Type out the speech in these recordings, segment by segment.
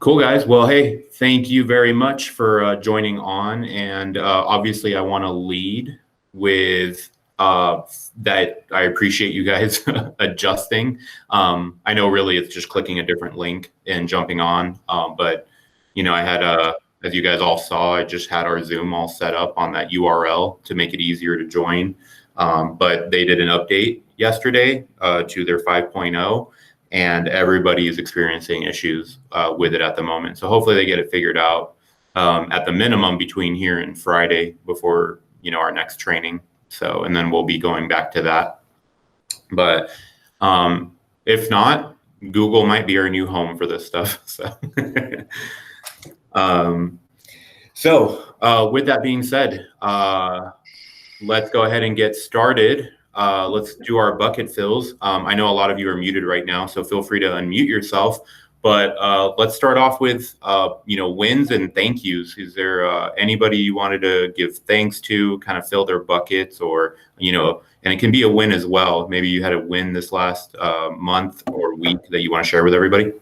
Cool, guys. Well, hey, thank you very much for joining on. And obviously, I want to lead with that. I appreciate you guys adjusting. I know really it's just clicking a different link and jumping on. But, I had, as you guys all saw, I just had our Zoom all set up on that URL to make it easier to join. But they did an update yesterday to their 5.0. And everybody is experiencing issues with it at the moment. So hopefully they get it figured out at the minimum between here and Friday before, our next training. So, and then we'll be going back to that. But if not, Google might be our new home for this stuff. So, with that being said, let's go ahead and get started. Let's do our bucket fills. I know a lot of you are muted right now, so feel free to unmute yourself. But let's start off with, wins and thank yous. Is there anybody you wanted to give thanks to, kind of fill their buckets, or, and it can be a win as well. Maybe you had a win this last month or week that you want to share with everybody?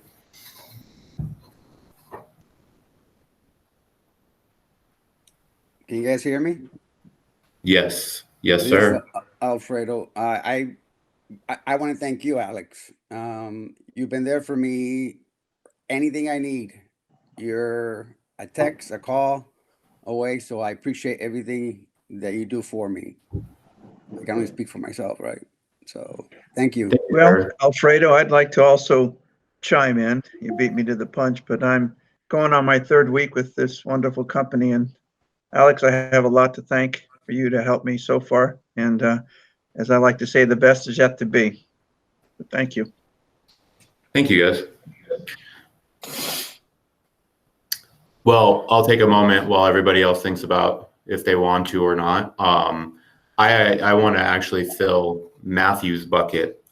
Can you guys hear me? Yes. Yes, sir. Alfredo, I want to thank you, Alex. You've been there for me. Anything I need, you're a text, a call away. So I appreciate everything that you do for me. I can only speak for myself, right? So thank you. Well, Alfredo, I'd like to also chime in. You beat me to the punch, but I'm going on my third week with this wonderful company. And Alex, I have a lot to thank for you to help me so far. And as I like to say, the best is yet to be. But thank you. Thank you, guys. Well, I'll take a moment while everybody else thinks about if they want to or not. I want to actually fill Matthew's bucket.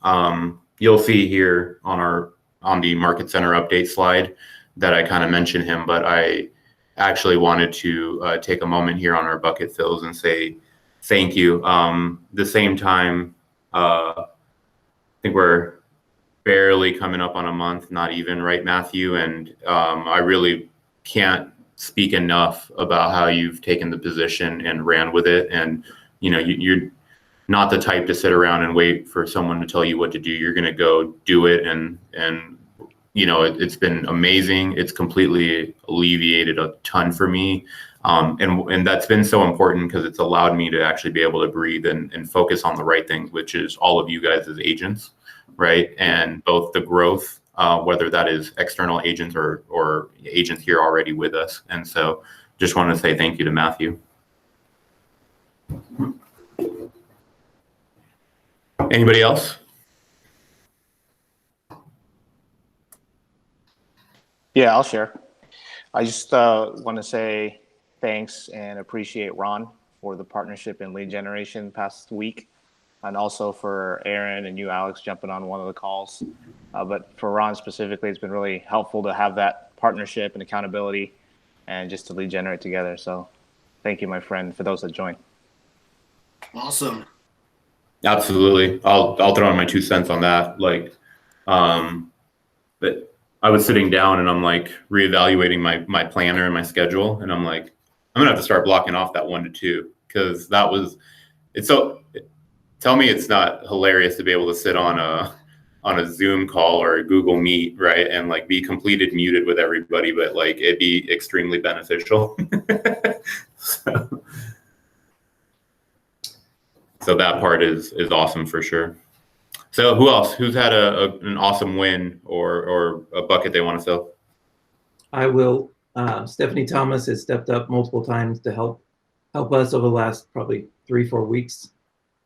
You'll see here on the Market Center update slide that I kind of mentioned him, but I actually wanted to take a moment here on our bucket fills and say thank you. The same time, I think we're barely coming up on a month, not even, right, Matthew? And I really can't speak enough about how you've taken the position and ran with it. And, you're not the type to sit around and wait for someone to tell you what to do. You're going to go do it. And it's been amazing. It's completely alleviated a ton for me. And that's been so important because it's allowed me to actually be able to breathe and focus on the right things, which is all of you guys as agents, right? And both the growth, whether that is external agents or agents here already with us. And so just want to say thank you to Matthew. Anybody else? Yeah, I'll share. I just want to say thanks and appreciate Ron for the partnership in lead generation past week, and also for Aaron and you, Alex, jumping on one of the calls. But for Ron specifically, it's been really helpful to have that partnership and accountability and just to lead generate together. So thank you, my friend, for those that joined. Awesome. Absolutely. I'll throw in my 2 cents on that. But I was sitting down and I'm like reevaluating my planner and my schedule. And I'm like, I'm gonna have to start blocking off that 1 to 2 because tell me it's not hilarious to be able to sit on a Zoom call or a Google Meet, right? And be completed muted with everybody, but it'd be extremely beneficial. So that part is awesome for sure. So who else? Who's had an awesome win or a bucket they want to fill? I will. Stephanie Thomas has stepped up multiple times to help us over the last probably 3-4 weeks.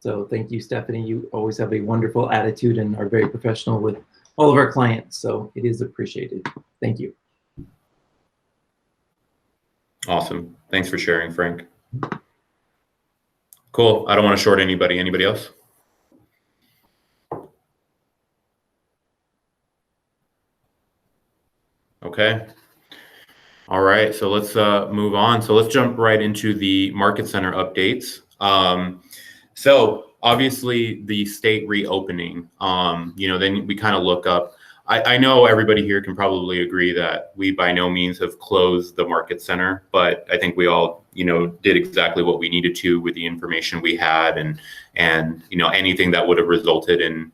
So thank you, Stephanie. You always have a wonderful attitude and are very professional with all of our clients. So it is appreciated. Thank you. Awesome. Thanks for sharing, Frank. Cool. I don't want to short anybody. Anybody else? Okay. All right. So let's move on. So let's jump right into the Market Center updates. So obviously the state reopening, then we kind of look up. I know everybody here can probably agree that we by no means have closed the market center, but I think we all, did exactly what we needed to with the information we had, and anything that would have resulted in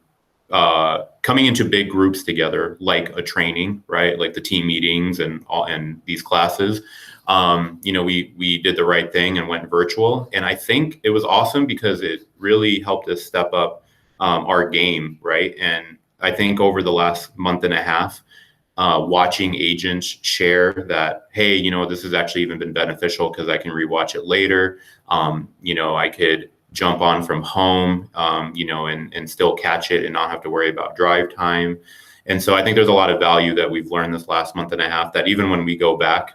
coming into big groups together, like a training, right? Like the team meetings and these classes. We did the right thing and went virtual, and I think it was awesome because it really helped us step up our game, right? And I think over the last month and a half, watching agents share that, hey, this has actually even been beneficial because I can rewatch it later. I could jump on from home, and still catch it and not have to worry about drive time. And so I think there's a lot of value that we've learned this last month and a half that even when we go back,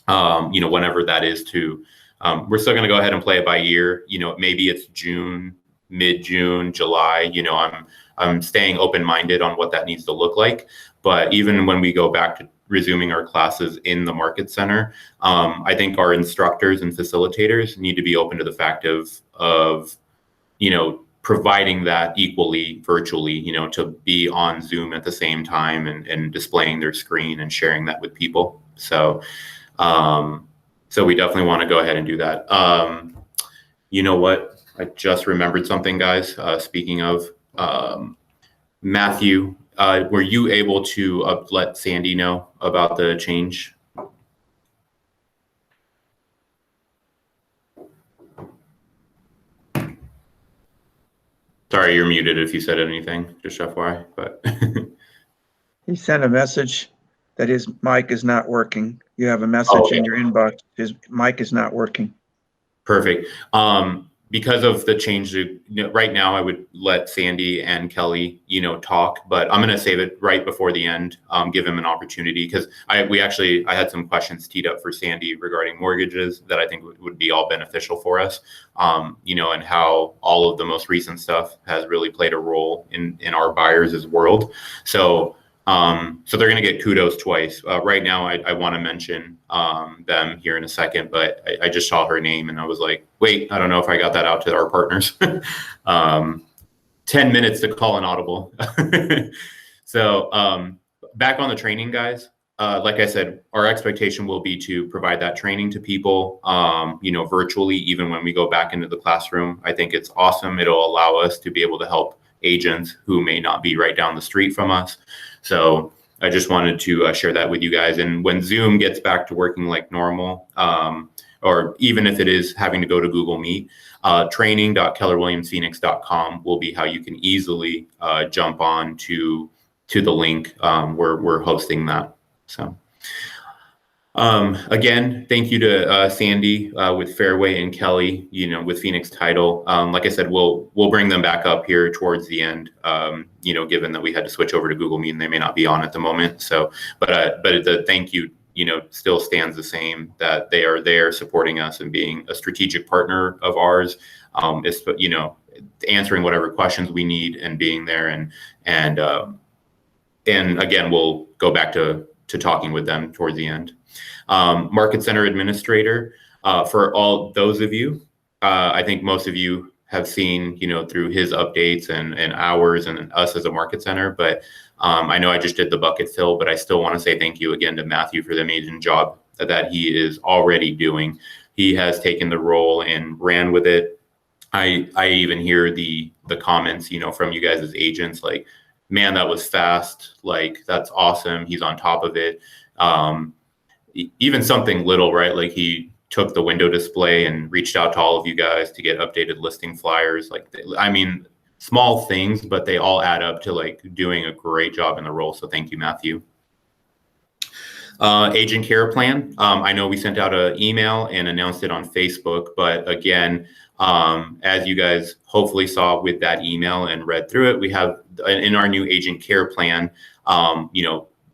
whenever that is we're still going to go ahead and play it by ear. Maybe it's June, mid-June, July, I'm staying open-minded on what that needs to look like. But even when we go back to resuming our classes in the market center, I think our instructors and facilitators need to be open to the fact of providing that equally virtually, to be on Zoom at the same time and displaying their screen and sharing that with people. So we definitely want to go ahead and do that. You know what? I just remembered something, guys. Speaking of Matthew, were you able to let Sandy know about the change? Sorry, you're muted if you said anything, just FYI, but. He sent a message that his mic is not working. You have a message in your inbox. His mic is not working. Perfect. Because of the change, right now I would let Sandy and Kelly, talk, but I'm going to save it right before the end, give him an opportunity, because I had some questions teed up for Sandy regarding mortgages that I think would be all beneficial for us, and how all of the most recent stuff has really played a role in our buyers' world. So they're going to get kudos twice. Right now, I want to mention them here in a second, but I just saw her name and I was like, wait, I don't know if I got that out to our partners. 10 minutes to call an audible. So back on the training, guys. Like I said, our expectation will be to provide that training to people, virtually, even when we go back into the classroom. I think it's awesome. It'll allow us to be able to help agents who may not be right down the street from us. So I just wanted to share that with you guys. And when Zoom gets back to working like normal, or even if it is having to go to Google Meet, training.kellerwilliamsphoenix.com will be how you can easily jump on to the link. We're hosting that. So again, thank you to Sandy with Fairway and Kelly, with Phoenix Title. Like I said, we'll bring them back up here towards the end, given that we had to switch over to Google Meet and they may not be on at the moment. So, but the thank you, still stands the same, that they are there supporting us and being a strategic partner of ours, answering whatever questions we need and being there. And again, we'll go back to talking with them towards the end. Market Center Administrator, for all those of you, I think most of you have seen, through his updates and ours and us as a Market Center, but I know I just did the bucket fill, but I still want to say thank you again to Matthew for the amazing job that he is already doing. He has taken the role and ran with it. I even hear the comments, from you guys as agents, like, man, that was fast. Like, that's awesome. He's on top of it. Even something little, right? Like, he took the window display and reached out to all of you guys to get updated listing flyers. Like, small things, but they all add up to like doing a great job in the role. So thank you, Matthew. Agent care plan. I know we sent out an email and announced it on Facebook, but again, as you guys hopefully saw with that email and read through it, we have in our new agent care plan,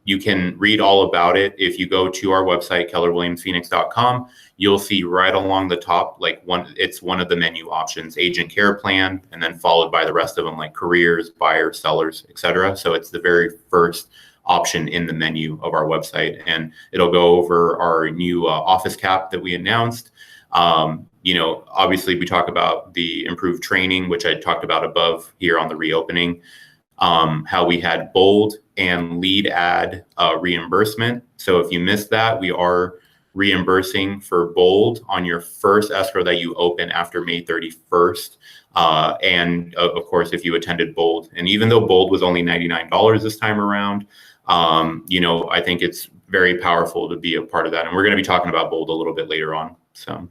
you can read all about it. If you go to our website, kellerwilliamsphoenix.com, you'll see right along the top, it's one of the menu options, agent care plan, and then followed by the rest of them, like careers, buyers, sellers, etc. So it's the very first option in the menu of our website, and it'll go over our new office cap that we announced. Obviously we talk about the improved training, which I talked about above here on the reopening. how we had bold and lead ad reimbursement. So if you missed that, we are reimbursing for bold on your first escrow that you open after May 31st. And of course, if you attended bold, and even though bold was only $99 this time around, I think it's very powerful to be a part of that. And we're going to be talking about bold a little bit later on. So,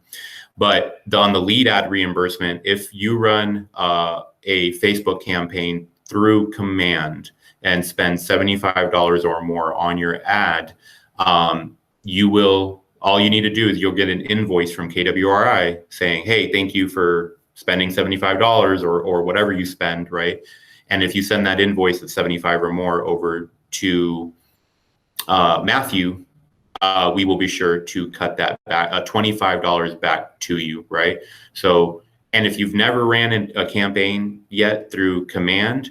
but on the lead ad reimbursement, if you run a Facebook campaign through Command and spend $75 or more on your ad, all you need to do is you'll get an invoice from KWRI saying, hey, thank you for spending $75 or whatever you spend, right? And if you send that invoice of 75 or more over to Matthew, we will be sure to cut that back, $25 back to you, right? So, and if you've never ran a campaign yet through Command,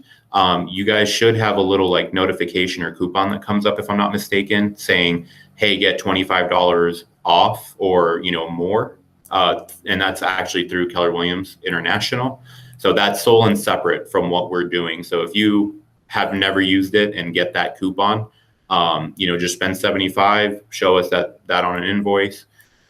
you guys should have a little like notification or coupon that comes up, if I'm not mistaken, saying, hey, get $25 off or, more. And that's actually through Keller Williams International. So that's sole and separate from what we're doing. So if you have never used it and get that coupon, just spend 75, show us that on an invoice.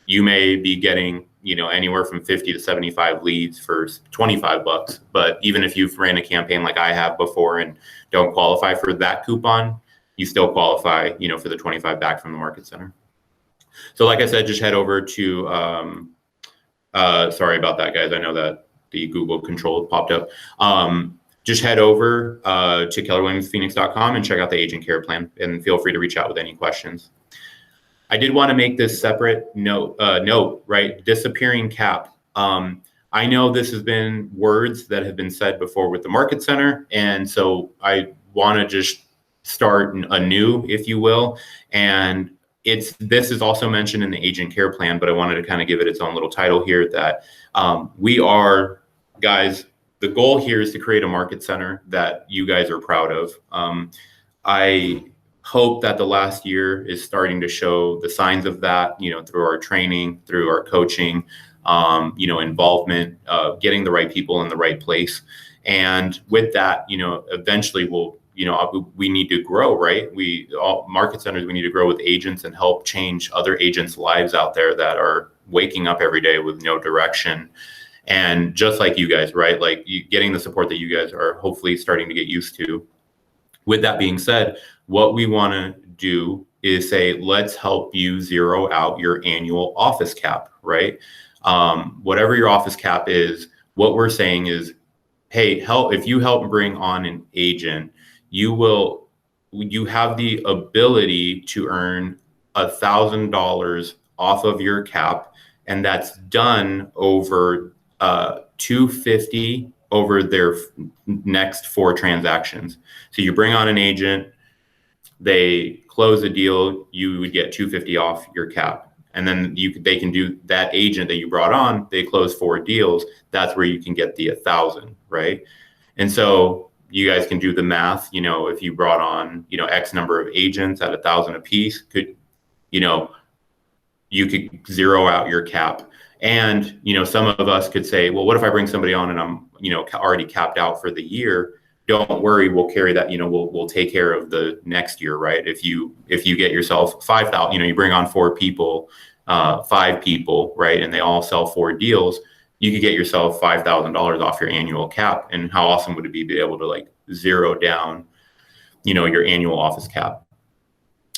You may be getting, anywhere from 50 to 75 leads for $25. But even if you've ran a campaign like I have before and don't qualify for that coupon, you still qualify, for the 25 back from the Market Center. So like I said, just head over to, sorry about that, guys. I know that the Google control popped up. Just head over to kellerwilliamsphoenix.com and check out the agent care plan, and feel free to reach out with any questions. I did want to make this separate note, right? Disappearing cap. I know this has been words that have been said before with the Market Center, and so I want to just start anew, if you will. And this is also mentioned in the agent care plan, but I wanted to kind of give it its own little title here that we are, guys, the goal here is to create a Market Center that you guys are proud of. I hope that the last year is starting to show the signs of that, through our training, through our coaching, involvement, getting the right people in the right place. And with that, eventually we need to grow, right? All Market Centers, we need to grow with agents and help change other agents' lives out there that are waking up every day with no direction. And just like you guys, right? Like getting the support that you guys are hopefully starting to get used to. With that being said, what we want to do is say, let's help you zero out your annual office cap, right? Whatever your office cap is, what we're saying is, hey, if you help bring on an agent, you have the ability to earn $1,000 off of your cap, and that's done over $250 over their next 4 transactions. So you bring on an agent, they close a deal, you would get $250 off your cap. And then they can do that agent that you brought on, they close 4 deals, that's where you can get the 1,000, right? And so you guys can do the math, if you brought on, X number of agents at 1,000 a piece, you could zero out your cap. And, some of us could say, well, what if I bring somebody on and I'm, already capped out for the year? Don't worry, we'll carry that, we'll take care of the next year, right? If you get yourself 5,000, you bring on 4 people, 5 people, right? And they all sell 4 deals, you could get yourself $5,000 off your annual cap. And how awesome would it be able to like zero down, your annual office cap?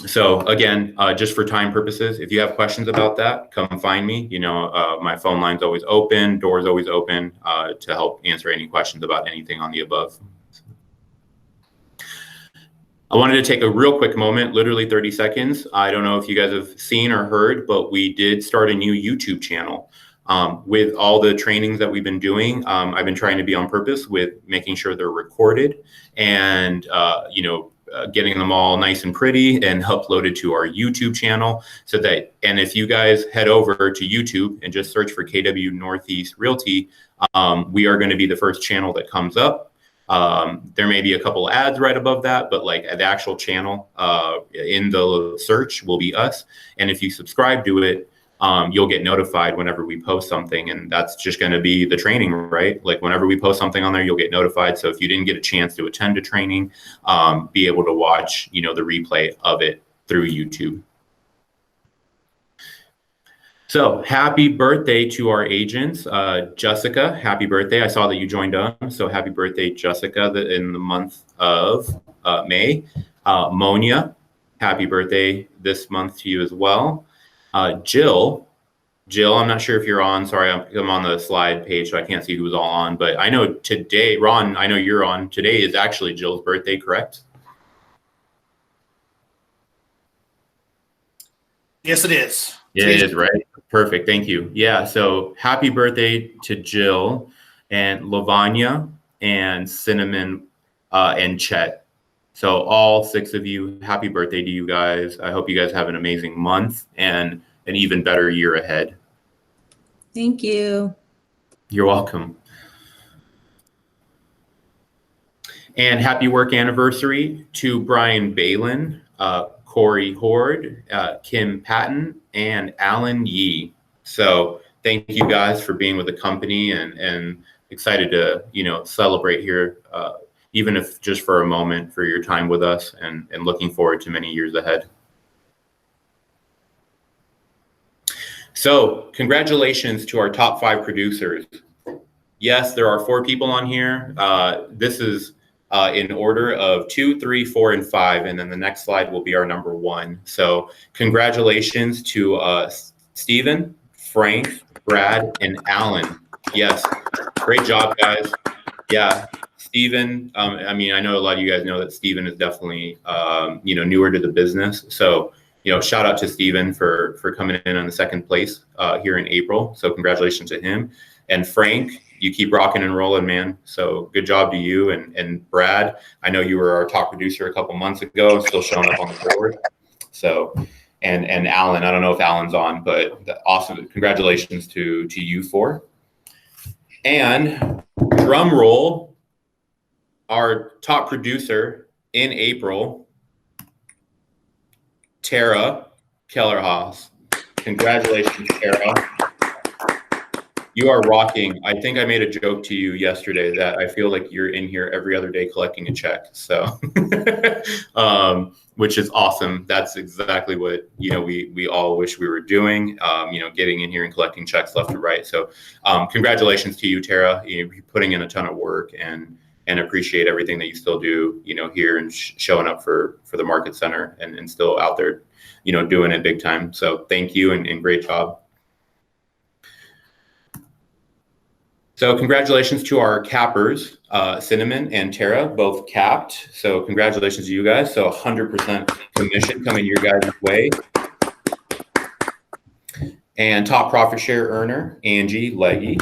So again, just for time purposes, if you have questions about that, come find me. My phone line's always open, door's always open to help answer any questions about anything on the above. I wanted to take a real quick moment, literally 30 seconds. I don't know if you guys have seen or heard, but we did start a new YouTube channel. With all the trainings that we've been doing, I've been trying to be on purpose with making sure they're recorded and, getting them all nice and pretty and uploaded to our YouTube channel and if you guys head over to YouTube and just search for KW Northeast Realty, we are going to be the first channel that comes up. There may be a couple ads right above that, but like the actual channel in the search will be us. And if you subscribe to it, you'll get notified whenever we post something, and that's just going to be the training, right? Like whenever we post something on there, you'll get notified. So if you didn't get a chance to attend a training, be able to watch, the replay of it through YouTube. So happy birthday to our agents. Jessica, happy birthday. I saw that you joined on. So happy birthday, Jessica, in the month of May. Monia, happy birthday this month to you as well. Jill, I'm not sure if you're on. Sorry, I'm on the slide page, so I can't see who's all on. But I know today, Ron, I know you're on. Today is actually Jill's birthday, correct? Yes, it is. Yeah, it is, right? Perfect. Thank you. Yeah. So happy birthday to Jill and Lavanya and Cinnamon and Chet. So all 6 of you, happy birthday to you guys. I hope you guys have an amazing month and an even better year ahead. Thank you. You're welcome. And happy work anniversary to Brian Balin, Corey Horde, Kim Patton, and Alan Yee. So thank you guys for being with the company and excited to, celebrate here, even if just for a moment, for your time with us and looking forward to many years ahead. So congratulations to our top 5 producers. Yes, there are 4 people on here. This is in order of 2, 3, 4, and 5, and then the next slide will be our number 1. So congratulations to Stephen, Frank, Brad, and Alan. Yes, great job, guys. Yeah, Stephen, I know a lot of you guys know that Stephen is definitely, newer to the business. So, shout out to Stephen for coming in on the 2nd place here in April. So congratulations to him. And Frank, you keep rocking and rolling, man. So good job to you. And Brad, I know you were our top producer a couple months ago, still showing up on the board. So, and Alan, I don't know if Alan's on, but awesome. Congratulations to you 4. And drum roll, our top producer in April, Tara Kellerhaus. Congratulations, Tara. You are rocking. I think I made a joke to you yesterday that I feel like you're in here every other day collecting a check. So, which is awesome. That's exactly what, we all wish we were doing, getting in here and collecting checks left to right. So, congratulations to you, Tara. You're putting in a ton of work and appreciate everything that you still do, here and showing up for the market center and still out there, doing it big time. So thank you and great job. So congratulations to our cappers, Cinnamon and Tara, both capped. So congratulations to you guys. So 100% commission coming your guys' way. And top profit share earner, Angie Leggy.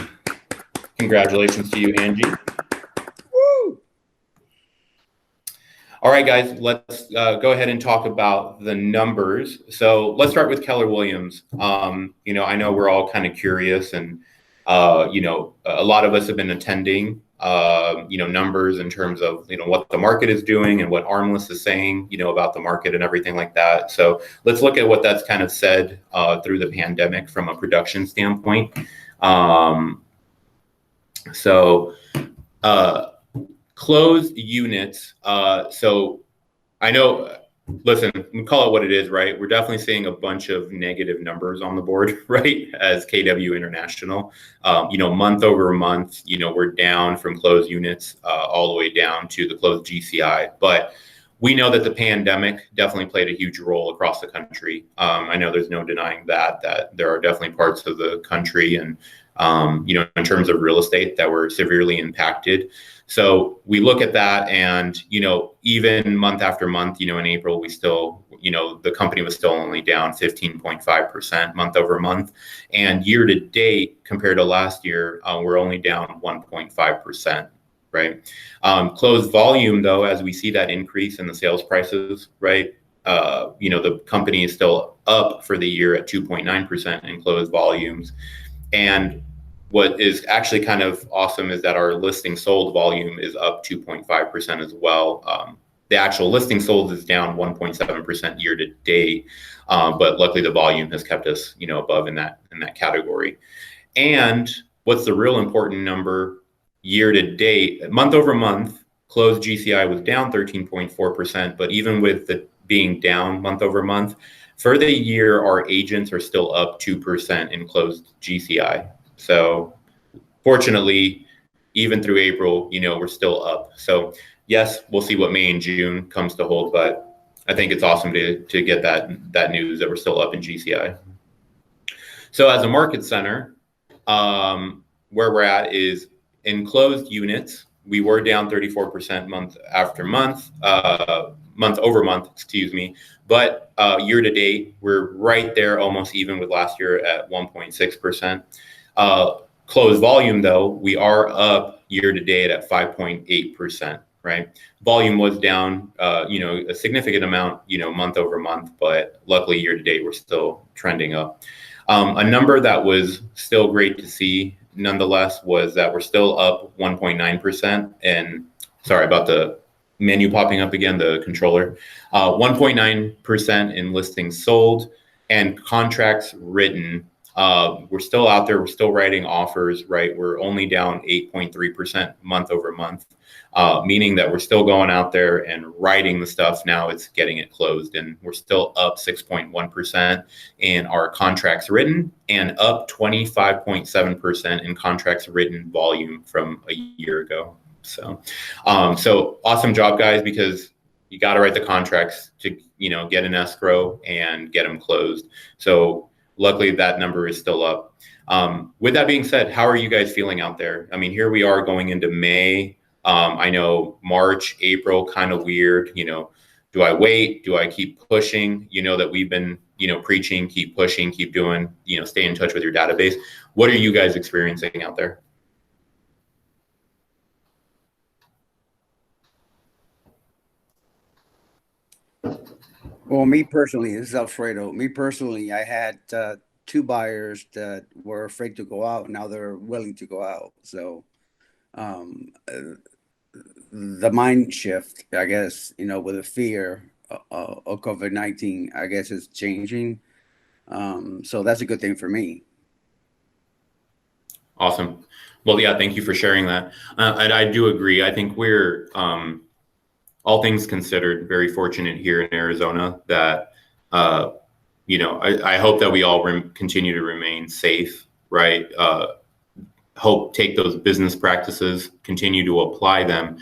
Congratulations to you, Angie. Woo! All right, guys, let's go ahead and talk about the numbers. So let's start with Keller Williams. I know we're all kind of curious and a lot of us have been attending, numbers in terms of, what the market is doing and what Armless is saying, about the market and everything like that. So let's look at what that's kind of said through the pandemic from a production standpoint. Closed units. So I know, listen, we call it what it is, right? We're definitely seeing a bunch of negative numbers on the board, right? As KW International, month over month, we're down from closed units all the way down to the closed GCI. But we know that the pandemic definitely played a huge role across the country. I know there's no denying that there are definitely parts of the country and, in terms of real estate that were severely impacted. So we look at that and, even month after month, in April, we still, the company was still only down 15.5% month over month. And year to date, compared to last year, we're only down 1.5%, right? Closed volume, though, as we see that increase in the sales prices, right? The company is still up for the year at 2.9% in closed volumes. And what is actually kind of awesome is that our listing sold volume is up 2.5% as well. the actual listing sold is down 1.7% year to date. But luckily the volume has kept us, above in that category. And what's the real important number? Year to date, month over month, closed GCI was down 13.4%. But even with the being down month over month, for the year, our agents are still up 2% in closed GCI. So fortunately, even through April, we're still up. So yes, we'll see what May and June comes to hold, but I think it's awesome to get that news that we're still up in GCI. So as a market center, where we're at is in closed units, we were down 34% month over month, but year to date, we're right there, almost even with last year at 1.6%. Closed volume, though, we are up year to date at 5.8%, right? Volume was down, a significant amount, month over month, but luckily year to date, we're still trending up. A number that was still great to see, nonetheless, was that we're still up 1.9%. And sorry about the menu popping up again, the controller. 1.9% in listings sold and contracts written. We're still out there. We're still writing offers, right? We're only down 8.3% month over month, meaning that we're still going out there and writing the stuff. Now it's getting it closed, and we're still up 6.1% in our contracts written and up 25.7% in contracts written volume from a year ago. So awesome job, guys, because you got to write the contracts to, get an escrow and get them closed. So luckily that number is still up. With that being said, how are you guys feeling out there? I mean, here we are going into May. I know March, April, kind of weird. Do I wait? Do I keep pushing? That we've been, preaching, keep pushing, keep doing, stay in touch with your database. What are you guys experiencing out there? Well, me personally, this is Alfredo. Me personally, I had 2 buyers that were afraid to go out. Now they're willing to go out. So the mind shift, I guess, with the fear of COVID-19, I guess is changing. So that's a good thing for me. Awesome. Well, yeah, thank you for sharing that. And I do agree. I think we're, all things considered, very fortunate here in Arizona that, I hope that we all continue to remain safe, right? Hope take those business practices, continue to apply them,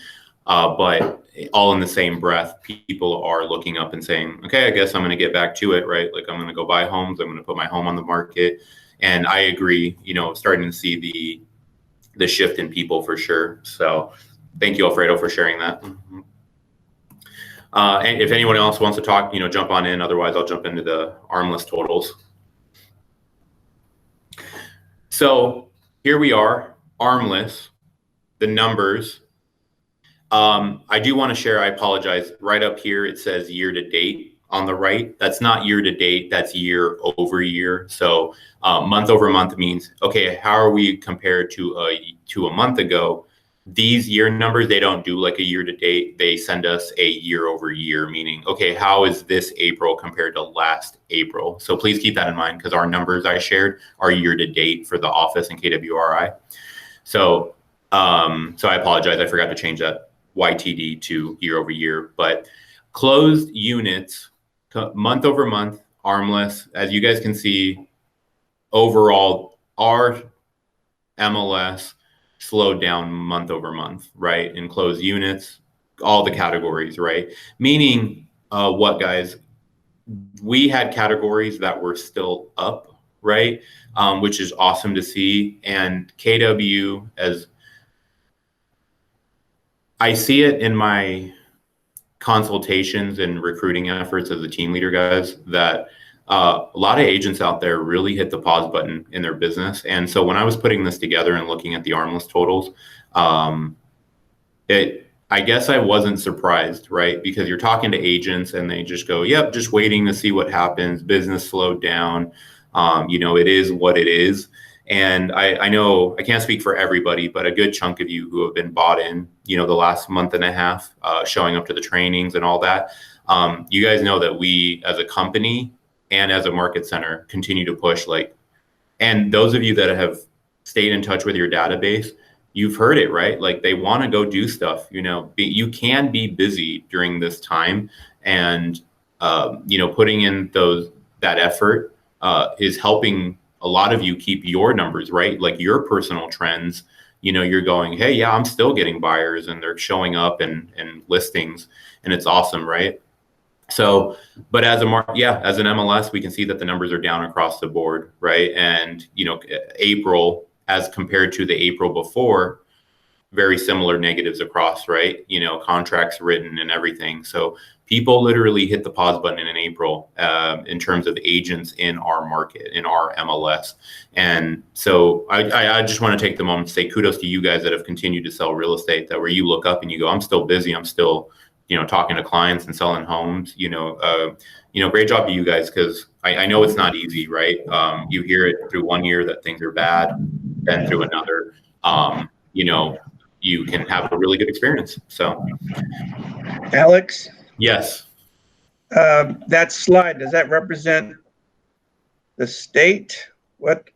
but all in the same breath, people are looking up and saying, okay, I guess I'm going to get back to it, right? Like I'm going to go buy homes. I'm going to put my home on the market. And I agree, starting to see the shift in people for sure. So thank you, Alfredo, for sharing that. And if anyone else wants to talk, jump on in. Otherwise, I'll jump into the armless totals. So here we are, armless, the numbers. I do want to share, I apologize, right up here, it says year to date on the right. That's not year to date, that's year over year. So month over month means, okay, how are we compared to a month ago? These year numbers, they don't do like a year to date. They send us a year over year, meaning, okay, how is this April compared to last April? So please keep that in mind because our numbers I shared are year to date for the office and KWRI. So I apologize. I forgot to change that YTD to year over year, but closed units month over month, armless. As you guys can see, overall, our MLS slowed down month over month, right? In closed units, all the categories, right? Meaning what, guys? We had categories that were still up, right? Which is awesome to see. And KW, as I see it in my consultations and recruiting efforts as a team leader, guys, that a lot of agents out there really hit the pause button in their business. And so when I was putting this together and looking at the armless totals, I guess I wasn't surprised, right? Because you're talking to agents and they just go, yep, just waiting to see what happens. Business slowed down. It is what it is. And I know I can't speak for everybody, but a good chunk of you who have been bought in, the last month and a half, showing up to the trainings and all that. You guys know that we as a company and as a market center continue to push, and those of you that have stayed in touch with your database, you've heard it, right? Like, they want to go do stuff, you can be busy during this time, and putting in that effort is helping a lot of you keep your numbers, right? Like your personal trends, you're going, hey, yeah, I'm still getting buyers and they're showing up and listings, and it's awesome, right? So, but as an MLS, we can see that the numbers are down across the board, right? And, April, as compared to the April before, very similar negatives across, right? Contracts written and everything. So people literally hit the pause button in April in terms of agents in our market, in our MLS. And so I just want to take the moment to say kudos to you guys that have continued to sell real estate, that where you look up and you go, I'm still busy. I'm still, talking to clients and selling homes, great job to you guys. Cause I know it's not easy, right? You hear it through one year that things are bad, then through another, you can have a really good experience. So, Alex, yes. that slide, does that represent the state? What?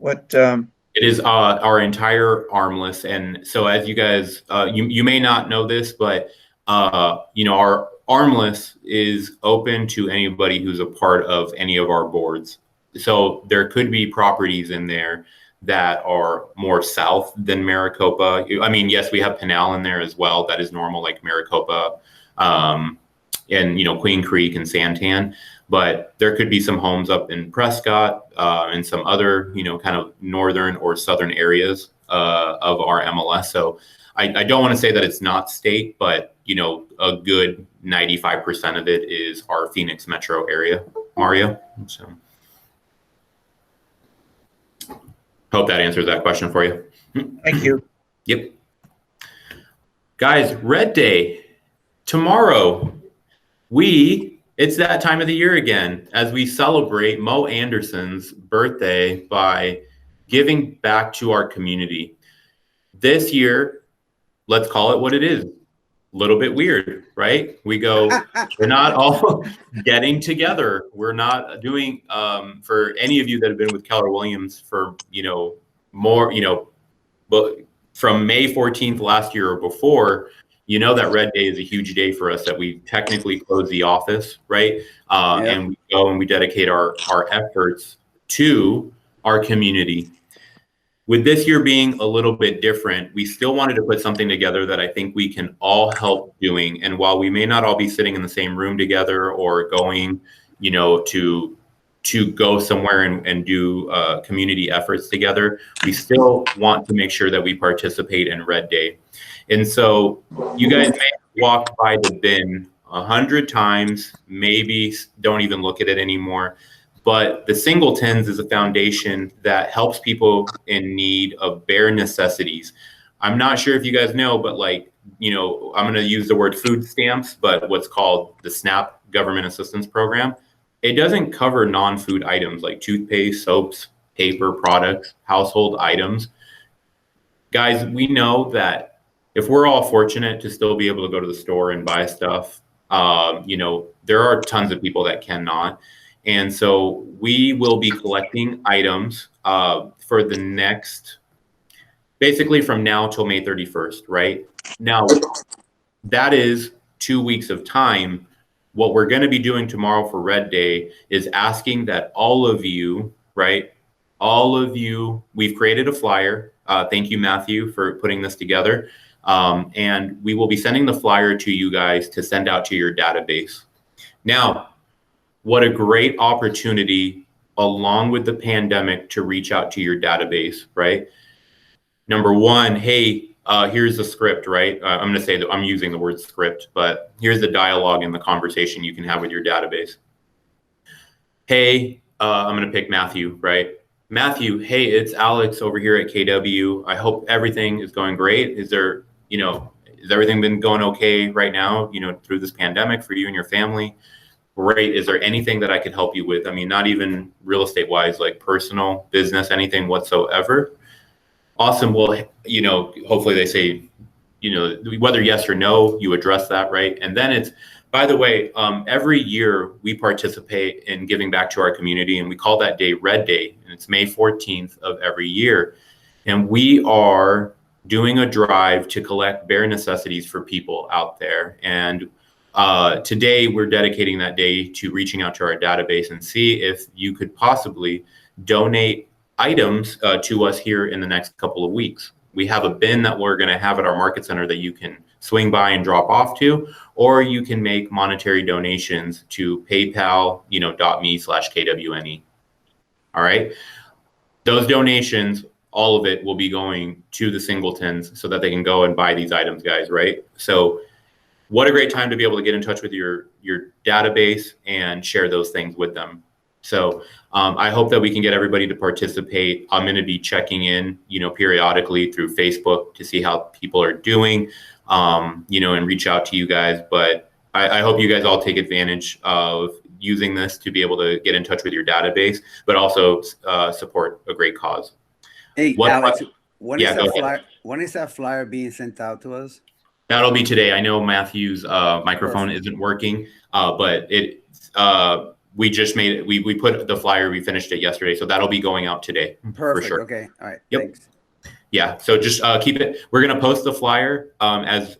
It is our entire armless. And so, as you guys, you may not know this, but our armless is open to anybody who's a part of any of our boards. So there could be properties in there that are more south than Maricopa. I mean, yes, we have Pinal in there as well. That is normal, like Maricopa, and Queen Creek and Santan. But there could be some homes up in Prescott and some other, kind of northern or southern areas of our MLS. So I don't want to say that it's not state, but a good 95% of it is our Phoenix metro area, Mario. So hope that answers that question for you. Thank you. Yep. Guys, Red Day tomorrow. It's that time of the year again as we celebrate Mo Anderson's birthday by giving back to our community. This year, let's call it what it is. A little bit weird, right? We're not all getting together. We're not doing, for any of you that have been with Keller Williams for, more, but from May 14th last year or before, that Red Day is a huge day for us, that we technically close the office, right? And we go and we dedicate our efforts to our community. With this year being a little bit different, we still wanted to put something together that I think we can all help doing. And while we may not all be sitting in the same room together or going, to go somewhere and do community efforts together, we still want to make sure that we participate in Red Day. And so you guys may have walked by the bin 100 times, maybe don't even look at it anymore. But the Singletons is a foundation that helps people in need of bare necessities. I'm not sure if you guys know, but I'm going to use the word food stamps, but what's called the SNAP Government Assistance Program. It doesn't cover non-food items like toothpaste, soaps, paper products, household items. Guys, we know that if we're all fortunate to still be able to go to the store and buy stuff, there are tons of people that cannot. And so we will be collecting items for the next, basically from now till May 31st, right? Now, that is 2 weeks of time. What we're going to be doing tomorrow for Red Day is asking that all of you, right? All of you, we've created a flyer. Thank you, Matthew, for putting this together. And we will be sending the flyer to you guys to send out to your database. Now, what a great opportunity along with the pandemic to reach out to your database, right? Number one, hey, here's the script, right? I'm going to say that I'm using the word script, but here's the dialogue and the conversation you can have with your database. Hey, I'm going to pick Matthew, right? Matthew, hey, it's Alex over here at KW. I hope everything is going great. Is everything been going okay right now, through this pandemic for you and your family? great. Is there anything that I could help you with? I mean, not even real estate wise, like personal, business, anything whatsoever. Awesome. Well, hopefully they say, whether yes or no, you address that, right? And then it's, by the way, every year we participate in giving back to our community, and we call that day Red Day, and it's May 14th of every year. And we are doing a drive to collect bare necessities for people out there. And today we're dedicating that day to reaching out to our database and see if you could possibly donate items to us here in the next couple of weeks. We have a bin that we're going to have at our market center that you can swing by and drop off to, or you can make monetary donations to paypal.me/KWNE. All right. Those donations, all of it will be going to the Singletons so that they can go and buy these items, guys. Right. So what a great time to be able to get in touch with your database and share those things with them. So I hope that we can get everybody to participate. I'm going to be checking in, periodically through Facebook to see how people are doing, and reach out to you guys. But I hope you guys all take advantage of using this to be able to get in touch with your database, but also support a great cause. Hey, Alex, when is that flyer being sent out to us? That'll be today. I know Matthew's microphone isn't working, but we just made it. We put the flyer. We finished it yesterday, so that'll be going out today. Perfect. For sure. Okay. All right. Yep. Thanks. Yeah. So just keep it. We're gonna post the flyer as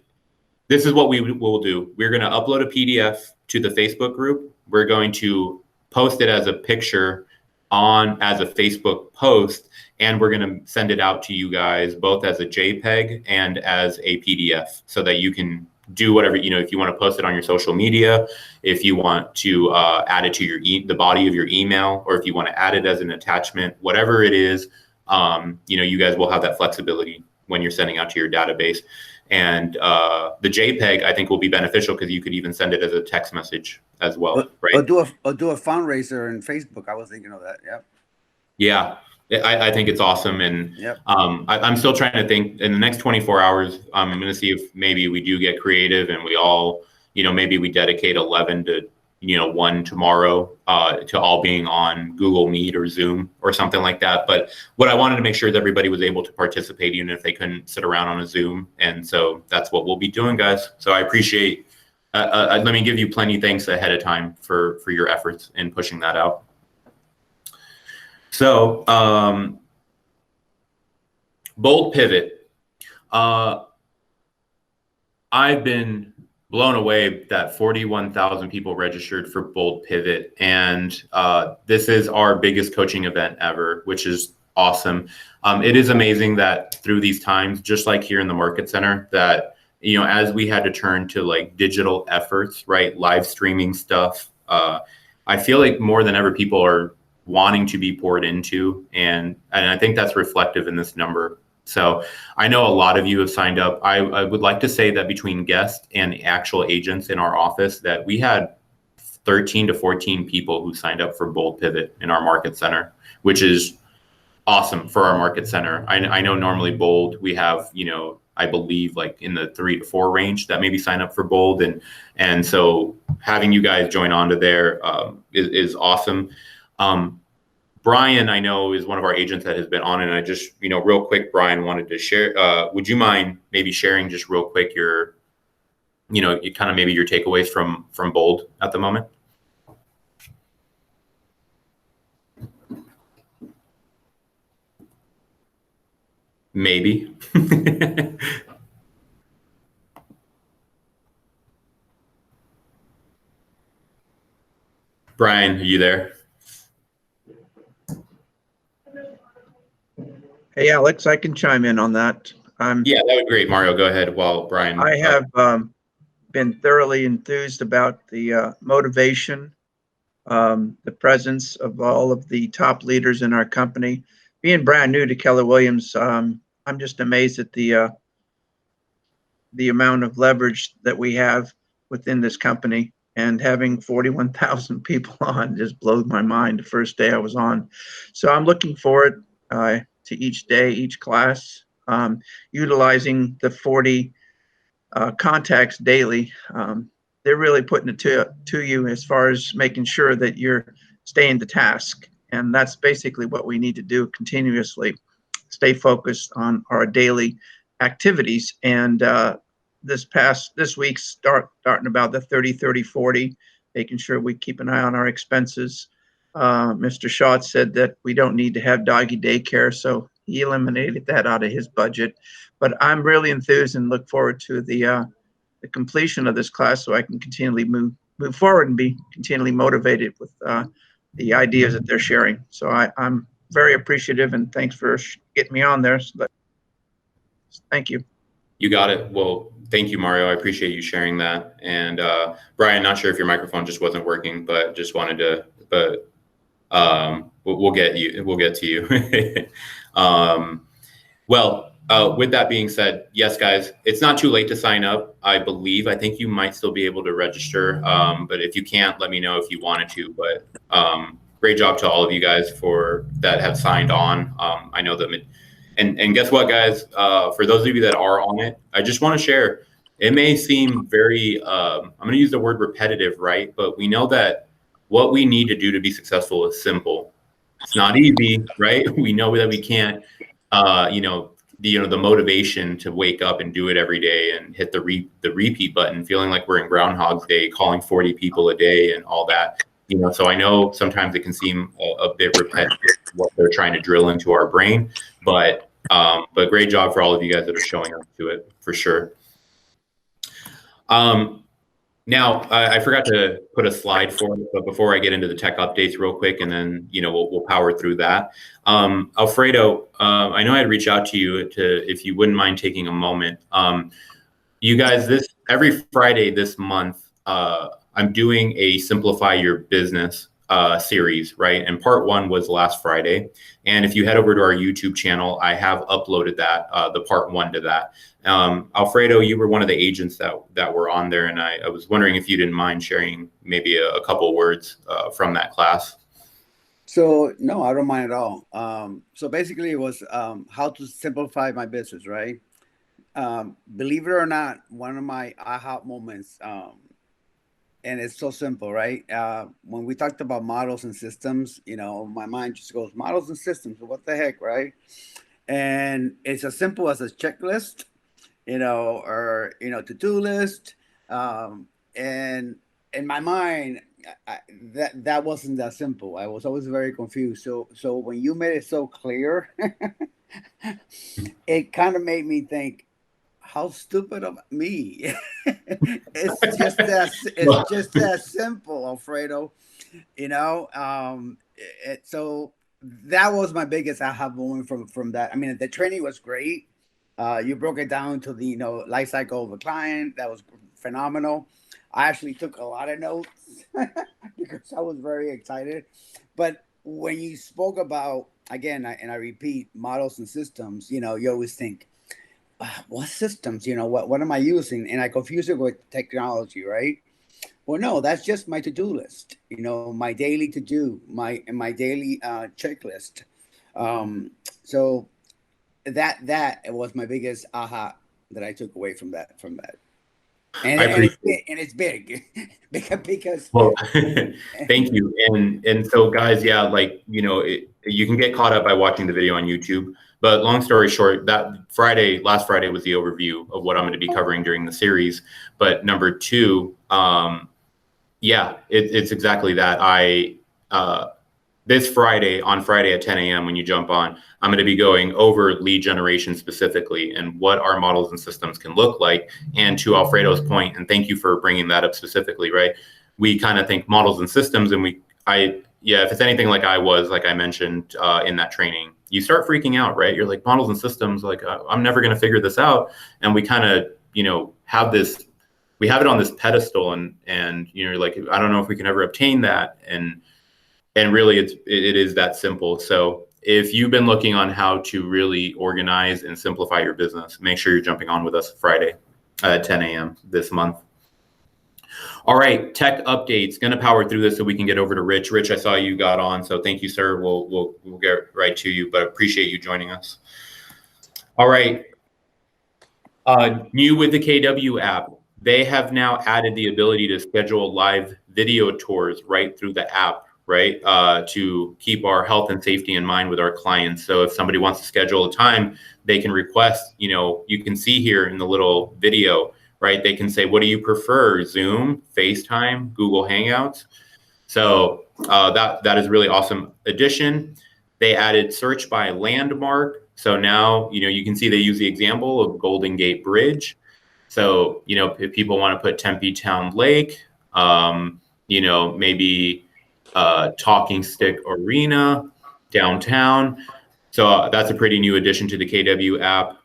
this is what we will do. We're gonna upload a PDF to the Facebook group. We're going to post it as a picture as a Facebook post, and we're gonna send it out to you guys both as a JPEG and as a PDF, so that you can do whatever, if you want to post it on your social media, if you want to add it to the body of your email, or if you want to add it as an attachment, whatever it is, you guys will have that flexibility when you're sending out to your database. And the JPEG, I think, will be beneficial because you could even send it as a text message as well, right? Or do a fundraiser in Facebook. I was thinking of that. Yep. Yeah. I think it's awesome. And yep. I'm still trying to think in the next 24 hours, I'm going to see if maybe we do get creative and we all, maybe we dedicate 11 to, 1 tomorrow to all being on Google Meet or Zoom or something like that. But what I wanted to make sure is everybody was able to participate, even if they couldn't sit around on a Zoom. And so that's what we'll be doing, guys. So I appreciate, let me give you plenty thanks ahead of time for your efforts in pushing that out. So, Bold Pivot. I've been blown away that 41,000 people registered for Bold Pivot. And this is our biggest coaching event ever, which is awesome. It is amazing that through these times, just like here in the Market Center, that, as we had to turn to like digital efforts, right? Live streaming stuff. I feel like more than ever, people are wanting to be poured into, and I think that's reflective in this number. So I know a lot of you have signed up. I would like to say that between guests and actual agents in our office, that we had 13 to 14 people who signed up for Bold Pivot in our Market Center, which is awesome for our Market Center. I know normally Bold, we have, I believe like in the 3 to 4 range that maybe sign up for Bold. And so having you guys join onto there is awesome. Brian, I know, is one of our agents that has been on, and I just, real quick, Brian, wanted to share, would you mind maybe sharing just real quick your, kind of maybe your takeaways from Bold at the moment? Maybe. Brian, are you there? Hey, Alex, I can chime in on that. Yeah, that would be great. Mario, go ahead while Brian. I have been thoroughly enthused about the motivation, the presence of all of the top leaders in our company. Being brand new to Keller Williams, I'm just amazed at the amount of leverage that we have within this company. And having 41,000 people on just blows my mind the first day I was on. So I'm looking forward to each day, each class, utilizing the 40 contacts daily they're really putting it to you as far as making sure that you're staying to task. And that's basically what we need to do continuously, stay focused on our daily activities. And this week, starting about the 30-30-40, making sure we keep an eye on our expenses. Mr. Shaw said that we don't need to have doggy daycare, so he eliminated that out of his budget. But I'm really enthused and look forward to the completion of this class, so I can continually move forward and be continually motivated with the ideas that they're sharing. So I'm very appreciative, and thanks for getting me on there. So thank you. You got it. Well, thank you, Mario. I appreciate you sharing that. And Brian, not sure if your microphone just wasn't working, but just wanted to, but we'll get to you. With that being said, yes, guys, it's not too late to sign up. I think you might still be able to register. But if you can't, let me know if you wanted to. But great job to all of you guys that have signed on. I know that, and guess what, guys? For those of you that are on it, I just want to share. It may seem very, I'm going to use the word repetitive, right? But we know that what we need to do to be successful is simple. It's not easy, right? We know that we can't, the motivation to wake up and do it every day and hit the repeat button, feeling like we're in Groundhog's Day, calling 40 people a day and all that. So I know sometimes it can seem a bit repetitive what they're trying to drill into our brain, but great job for all of you guys that are showing up to it for sure. Now, I forgot to put a slide for it, but before I get into the tech updates real quick, and then, we'll power through that. Alfredo, I know I'd reach out to you if you wouldn't mind taking a moment. You guys, every Friday this month, I'm doing a Simplify Your Business series, right? And part 1 was last Friday. And if you head over to our YouTube channel, I have uploaded that, the part 1 to that. Alfredo, you were one of the agents that were on there, and I was wondering if you didn't mind sharing maybe a couple words from that class. So no, I don't mind at all. So basically it was how to simplify my business, right? Believe it or not, one of my aha moments, and it's so simple, right? When we talked about models and systems, my mind just goes, models and systems, what the heck, right? And it's as simple as a checklist, or, to-do list. And in my mind, that wasn't that simple. I was always very confused. So when you made it so clear, it kind of made me think, how stupid of me. It's just that simple, Alfredo. So that was my biggest aha moment from that. I mean, the training was great. You broke it down to the life cycle of a client. That was phenomenal. I actually took a lot of notes because I was very excited. But when you spoke about, again, and I repeat, models and systems, you always think, what systems, what am I using? And I confuse it with technology, right? Well, no, that's just my to-do list, my daily to-do, my daily checklist. So that was my biggest aha that I took away from that. And it's big because. Well, thank you. And so guys, yeah, you can get caught up by watching the video on YouTube, but long story short, last Friday was the overview of what I'm going to be covering during the series. But number 2, it's exactly that. This Friday, on Friday at 10 a.m. when you jump on, I'm going to be going over lead generation specifically and what our models and systems can look like. And to Alfredo's point, and thank you for bringing that up specifically, right? We kind of think models and systems, and if it's anything like I mentioned in that training, you start freaking out, right? You're like, models and systems, I'm never going to figure this out. And we kind of, we have it on this pedestal, and like, I don't know if we can ever obtain that. And really, it is that simple. So if you've been looking on how to really organize and simplify your business, make sure you're jumping on with us Friday at 10 a.m. this month. All right, tech updates. Going to power through this so we can get over to Rich. Rich, I saw you got on, so thank you, sir. We'll get right to you, but appreciate you joining us. All right. New with the KW app. they have now added the ability to schedule live video tours right through the app, right? To keep our health and safety in mind with our clients. So if somebody wants to schedule a time, they can request, you can see here in the little video, right? They can say, what do you prefer? Zoom, FaceTime, Google Hangouts. So that is really awesome addition. They added search by landmark. So now, you can see they use the example of Golden Gate Bridge. So, if people want to put Tempe Town Lake, maybe Talking Stick Arena downtown. So that's a pretty new addition to the KW app.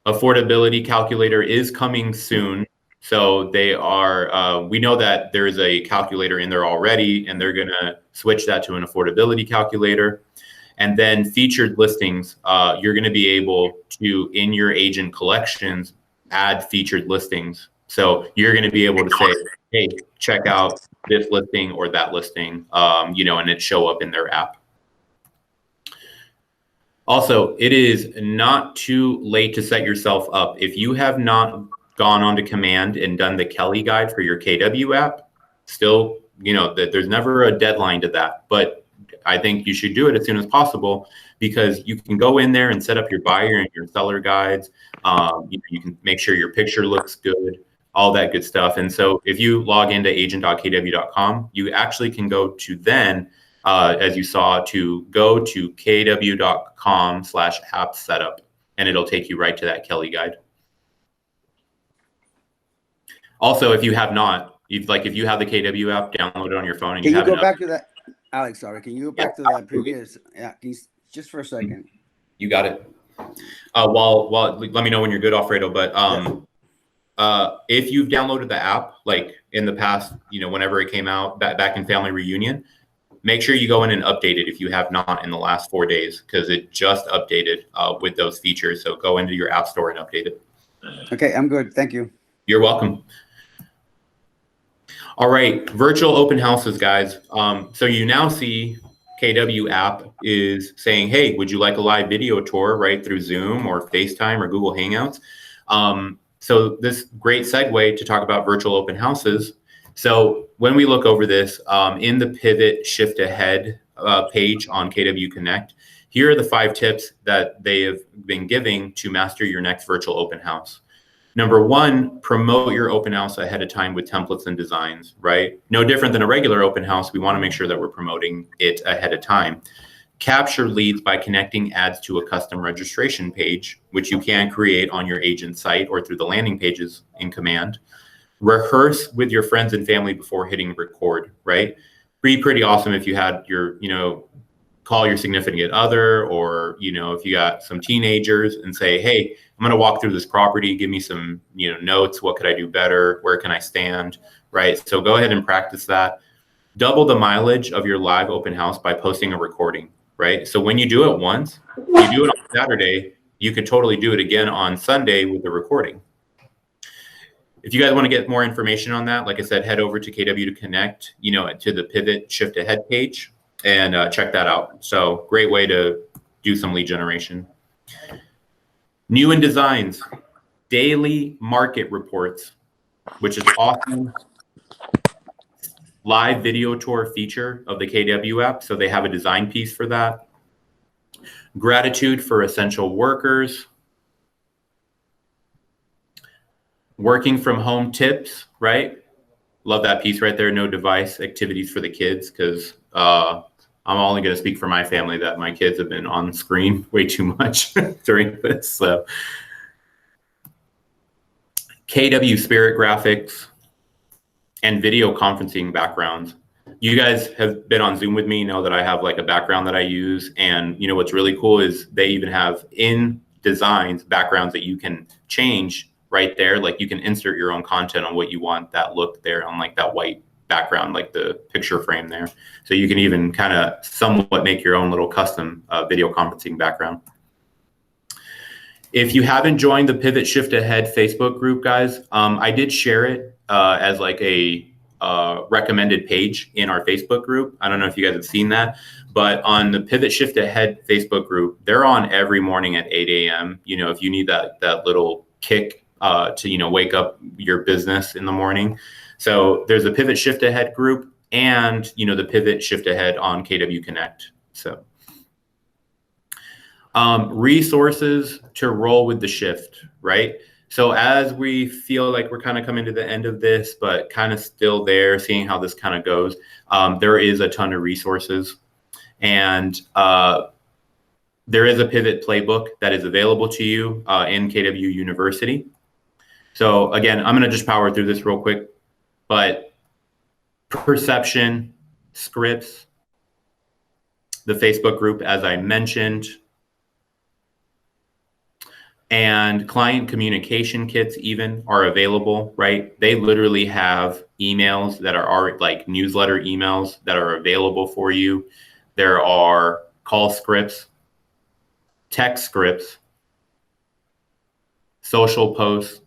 Affordability calculator is coming soon. So they are, we know that there's a calculator in there already, and they're going to switch that to an affordability calculator. And then featured listings, you're going to be able to, in your agent collections, add featured listings. So you're going to be able to say, hey, check out this listing or that listing, and it show up in their app. Also, it is not too late to set yourself up. If you have not gone onto Command and done the Kelly guide for your KW app, still, that there's never a deadline to that, but I think you should do it as soon as possible, because you can go in there and set up your buyer and your seller guides. You can make sure your picture looks good, all that good stuff. And so if you log into agent.kw.com, you actually can go to then, as you saw, to go to kw.com/app setup, and it'll take you right to that Kelly guide. Also, if you have not, if you have the KW app downloaded on your phone and Can you you haven't go back to that, Alex? Sorry, can you go back to that previous? Yeah, just for a second. You got it. Well, let me know when you're good, Alfredo. But if you've downloaded the app, like in the past, whenever it came out back in Family Reunion, make sure you go in and update it if you have not in the last 4 days, because it just updated with those features. So go into your app store and update it. Okay, I'm good. Thank you. You're welcome. All right, virtual open houses, guys. So you now see KW app is saying, hey, would you like a live video tour right through Zoom or FaceTime or Google Hangouts? So this great segue to talk about virtual open houses. So when we look over this in the pivot shift ahead page on KW Connect, here are the 5 tips that they have been giving to master your next virtual open house. Number 1, promote your open house ahead of time with templates and designs, right? No different than a regular open house. We want to make sure that we're promoting it ahead of time. Capture leads by connecting ads to a custom registration page, which you can create on your agent site or through the landing pages in Command. Rehearse with your friends and family before hitting record, right? Be pretty awesome if you had your, call your significant other, or, if you got some teenagers and say, hey, I'm going to walk through this property, give me some, notes. What could I do better? Where can I stand? Right. So go ahead and practice that. Double the mileage of your live open house by posting a recording, right? So when you do it once, you do it on Saturday, you could totally do it again on Sunday with the recording. If you guys want to get more information on that, like I said, head over to KW to Connect, to the pivot shift ahead page and check that out. So great way to do some lead generation. New in designs, daily market reports, which is awesome. Live video tour feature of the KW app. So they have a design piece for that. Gratitude for essential workers. Working from home tips, right? Love that piece right there. No device activities for the kids, because I'm only going to speak for my family that my kids have been on screen way too much during this. So KW Spirit graphics and video conferencing backgrounds. You guys have been on Zoom with me, know that I have like a background that I use. And what's really cool is they even have in designs backgrounds that you can change right there. Like you can insert your own content on what you want that look there on like that white background, like the picture frame there. So you can even kind of somewhat make your own little custom video conferencing background. If you haven't joined the Pivot Shift Ahead Facebook group, guys, I did share it as like a recommended page in our Facebook group. I don't know if you guys have seen that, but on the Pivot Shift Ahead Facebook group, they're on every morning at 8 a.m. If you need that little kick to wake up your business in the morning. So there's a Pivot Shift Ahead group and the Pivot Shift Ahead on KW Connect. So resources to roll with the shift, right? So as we feel like we're kind of coming to the end of this, but kind of still there, seeing how this kind of goes, there is a ton of resources. And there is a pivot playbook that is available to you in KW University. So again, I'm going to just power through this real quick, but perception, scripts, the Facebook group, as I mentioned, and client communication kits even are available, right? They literally have emails that are like newsletter emails that are available for you. There are call scripts, text scripts, social posts,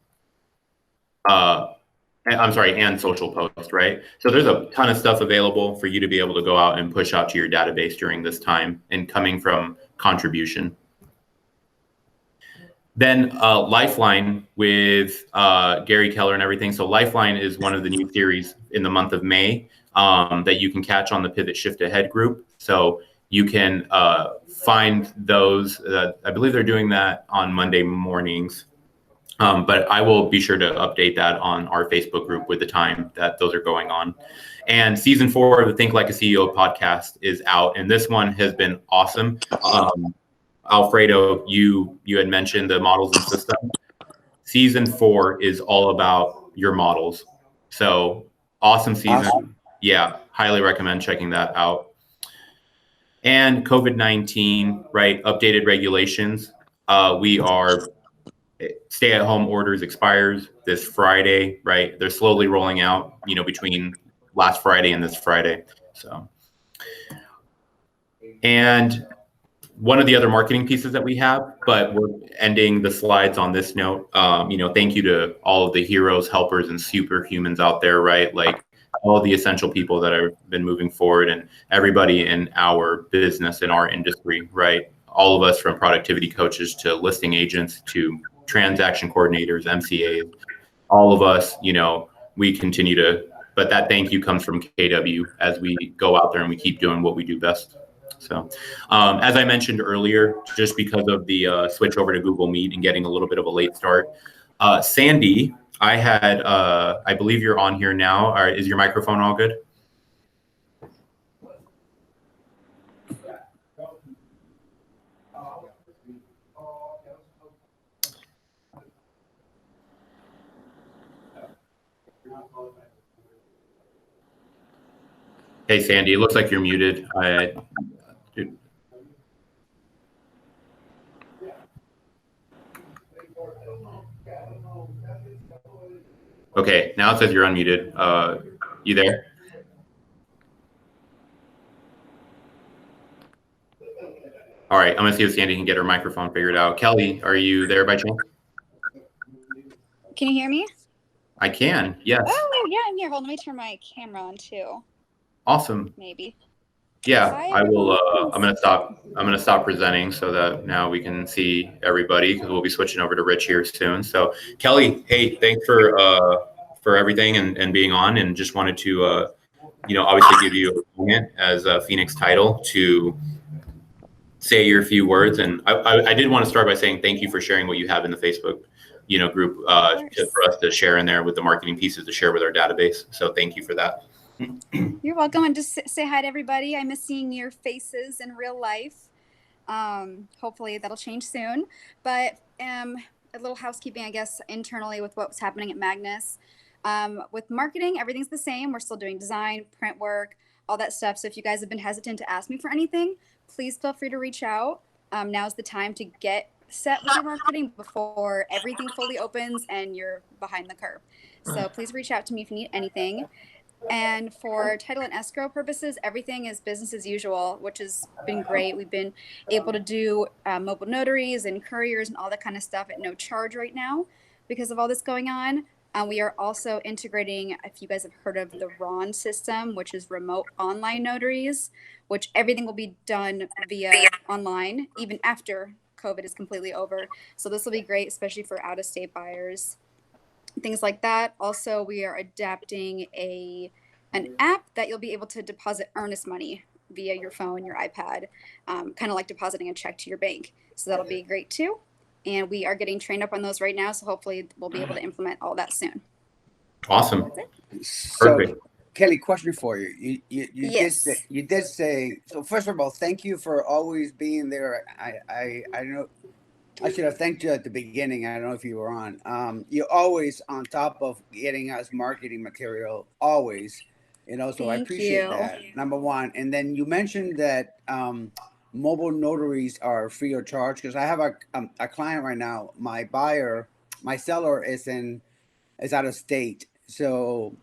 and social posts, right? So there's a ton of stuff available for you to be able to go out and push out to your database during this time and coming from contribution. Then Lifeline with Gary Keller and everything. So Lifeline is one of the new theories in the month of May that you can catch on the Pivot Shift Ahead group. So you can find those. I believe they're doing that on Monday mornings. But I will be sure to update that on our Facebook group with the time that those are going on. And season 4 of the Think Like a CEO podcast is out. And this one has been awesome. Alfredo, you had mentioned the models and system. Season 4 is all about your models. So awesome season. Awesome. Yeah, highly recommend checking that out. And COVID-19, right? Updated regulations. We are stay-at-home orders expires this Friday, right? They're slowly rolling out, between last Friday and this Friday. So, and one of the other marketing pieces that we have, but we're ending the slides on this note. Thank you to all of the heroes, helpers, and superhumans out there, right? Like all of the essential people that have been moving forward, and everybody in our business, in our industry, right? All of us, from productivity coaches to listing agents to transaction coordinators, MCAs, all of us, we continue to, but that thank you comes from KW as we go out there and we keep doing what we do best. So as I mentioned earlier, just because of the switch over to Google Meet and getting a little bit of a late start, Sandy, I believe you're on here now. Is your microphone all good? Hey, Sandy, it looks like you're muted. Okay, now it says you're unmuted. You there? All right, I'm gonna see if Sandy can get her microphone figured out. Kelly, are you there by chance? Can you hear me? I can, yes. Oh, yeah, I'm here. Hold on, let me turn my camera on too. Awesome. Maybe. Yeah, I will. I'm gonna stop presenting so that now we can see everybody, because we'll be switching over to Rich here soon. So Kelly, hey, thanks for everything and being on, and just wanted to obviously give you a moment as a Phoenix title to say your few words. And I did want to start by saying thank you for sharing what you have in the Facebook group for us to share in there with the marketing pieces to share with our database. So thank you for that. You're welcome. And just say hi to everybody. I miss seeing your faces in real life. Hopefully that'll change soon. But a little housekeeping, I guess, internally with what's happening at Magnus. With marketing, everything's the same. We're still doing design, print work, all that stuff. So if you guys have been hesitant to ask me for anything, please feel free to reach out. Now's the time to get set with your marketing before everything fully opens and you're behind the curve. So please reach out to me if you need anything. And for title and escrow purposes, everything is business as usual, which has been great. We've been able to do mobile notaries and couriers and all that kind of stuff at no charge right now because of all this going on. We are also integrating, if you guys have heard of the RON system, which is remote online notaries, which everything will be done via online, even after COVID is completely over. So this will be great, especially for out-of-state buyers. things like that. Also, we are adapting an app that you'll be able to deposit earnest money via your phone, your iPad, kind of like depositing a check to your bank. So that'll be great too. And we are getting trained up on those right now. So hopefully we'll be able to implement all that soon. Awesome. So, Perfect. Kelly, question for you. You Yes. you did say, so first of all, thank you for always being there. I know I should have thanked you at the beginning. I don't know if you were on. You're always on top of getting us marketing material, always. So I Thank appreciate you. that. Number one. And then you mentioned that mobile notaries are free of charge, because I have a client right now. My seller is out of state, so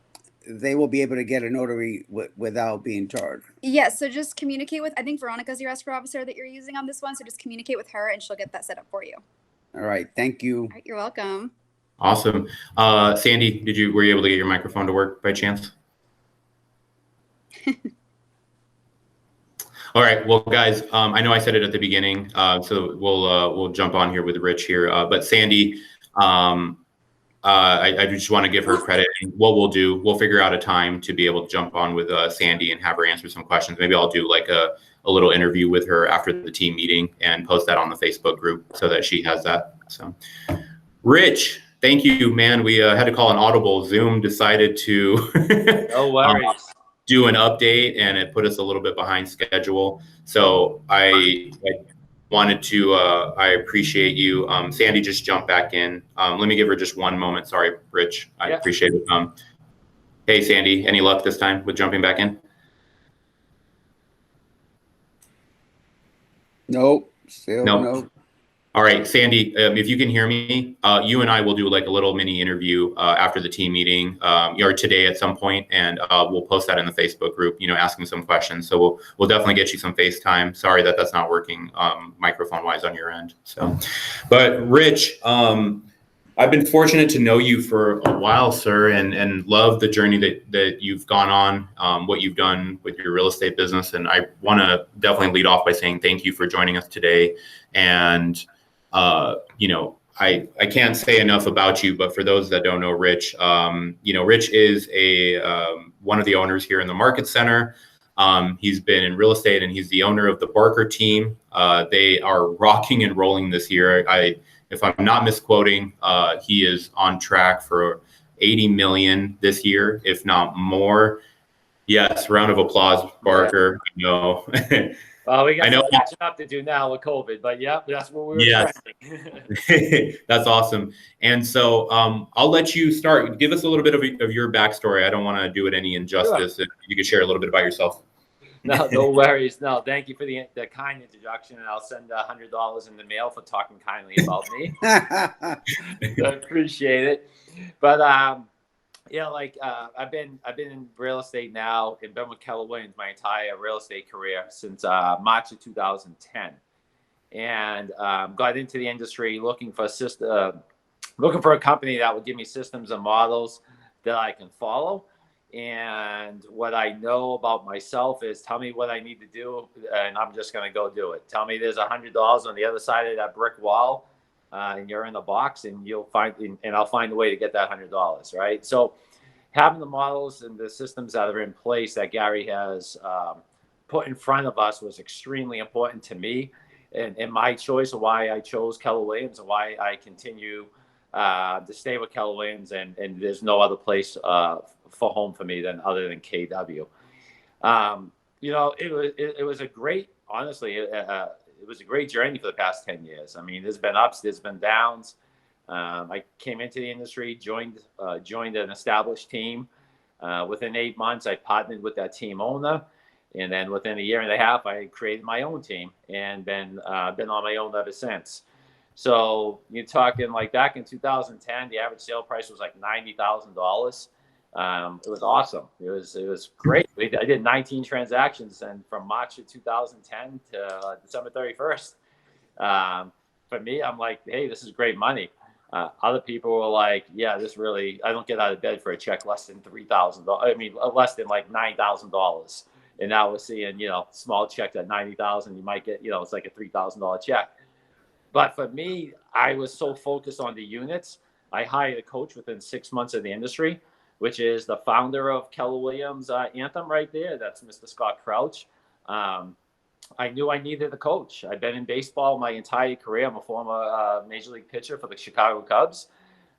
they will be able to get a notary without being charged. Yeah, so just communicate with, I think Veronica's your escrow officer that you're using on this one. So just communicate with her and she'll get that set up for you. All right. Thank you. All right, you're welcome. Awesome. Sandy, were you able to get your microphone to work by chance? All right. Well, guys, I know I said it at the beginning, so we'll jump on here with Rich here. But Sandy, I just want to give her credit. What we'll do, we'll figure out a time to be able to jump on with Sandy and have her answer some questions. Maybe I'll do like a little interview with her after the team meeting and post that on the Facebook group so that she has that. So, Rich, thank you, man. We had to call an audible. Zoom decided to No worries. do an update, and it put us a little bit behind schedule. So I wanted to, I appreciate you. Sandy just jumped back in. Let me give her just one moment. Sorry, Rich. I appreciate it. Hey, Sandy, any luck this time with jumping back in? Nope. Still Nope. nope. All right, Sandy, if you can hear me, you and I will do like a little mini interview after the team meeting or today at some point, and we'll post that in the Facebook group, asking some questions. So we'll definitely get you some FaceTime. Sorry that that's not working microphone wise on your end. So, but Rich, I've been fortunate to know you for a while, sir, and love the journey that you've gone on, what you've done with your real estate business. And I want to definitely lead off by saying thank you for joining us today. And I can't say enough about you, but for those that don't know Rich, Rich is one of the owners here in the Market Center. He's been in real estate, and he's the owner of the Barker team. They are rocking and rolling this year. If I'm not misquoting, he is on track for 80 million this year, if not more. Yes, round of applause, Barker. No. Well, we got some catching up to do now with COVID, but yeah, that's what we were trending. That's awesome. And so I'll let you start. Give us a little bit of your backstory. I don't want to do it any injustice. Sure. If you could share a little bit about yourself. No worries. No, thank you for the kind introduction, and I'll send $100 in the mail for talking kindly about me. I appreciate it. But I've been in real estate now and been with Keller Williams my entire real estate career since March of 2010, and got into the industry looking for a company that would give me systems and models that I can follow. And what I know about myself is, tell me what I need to do, and I'm just going to go do it. Tell me there's $100 on the other side of that brick wall, and you're in the box, and I'll find a way to get that $100, right? So having the models and the systems that are in place that Gary has put in front of us was extremely important to me, and my choice of why I chose Keller Williams and why I continue to stay with Keller Williams, and there's no other place for home for me other than KW. It was a great, honestly, it was a great journey for the past 10 years. I mean, there's been ups, there's been downs. I came into the industry, joined an established team. Within 8 months, I partnered with that team owner. And then within a year and a half, I created my own team and been on my own ever since. So you're talking like back in 2010, the average sale price was like $90,000. It was awesome. It was great. I did 19 transactions, and from March of 2010 to December 31st. For me, I'm like, hey, this is great money. Other people were like, yeah, I don't get out of bed for a check less than $3,000. I mean, less than like $9,000. And now we're seeing, small checks at $90,000. You might get, it's like a $3,000 check. But for me, I was so focused on the units. I hired a coach within 6 months of the industry, which is the founder of Keller Williams Anthem right there. That's Mr. Scott Crouch. I knew I needed a coach. I've been in baseball my entire career. I'm a former major league pitcher for the Chicago Cubs.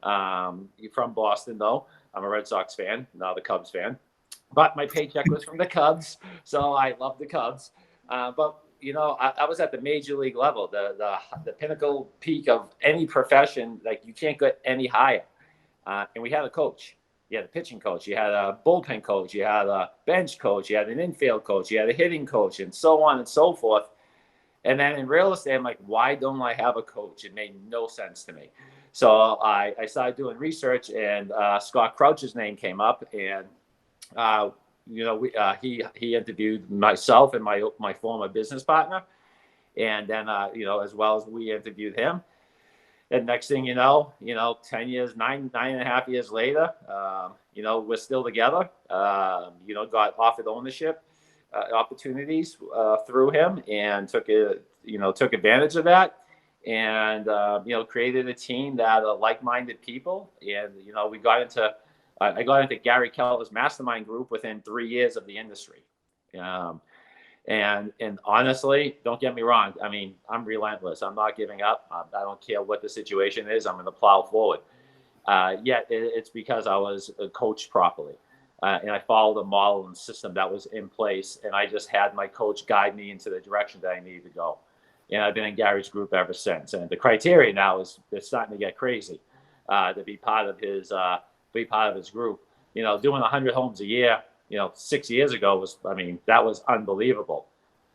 From Boston, though. I'm a Red Sox fan, not a Cubs fan. But my paycheck was from the Cubs, so I love the Cubs. But you know, I was at the major league level, the pinnacle peak of any profession. Like, you can't get any higher. And we had a coach. You had a pitching coach. You had a bullpen coach. You had a bench coach. You had an infield coach. You had a hitting coach, and so on and so forth. And then in real estate, I'm like, why don't I have a coach? It made no sense to me. So I started doing research, and Scott Crouch's name came up, and you know, he interviewed myself and my former business partner, and then you know, as well as we interviewed him. And next thing you know, 10 years, nine and a half years later, you know, we're still together. You know, got offered ownership opportunities through him, and took advantage of that, and you know, created a team that are like-minded people. And you know, we got into I got into Gary Keller's mastermind group within 3 years of the industry. And honestly, don't get me wrong. I mean, I'm relentless. I'm not giving up. I don't care what the situation is. I'm going to plow forward. Yet it's because I was coached properly. And I followed a model and system that was in place. And I just had my coach guide me into the direction that I needed to go. And I've been in Gary's group ever since. And the criteria now is it's starting to get crazy to be part of his group. You know, doing 100 homes a year, you know, 6 years ago that was unbelievable.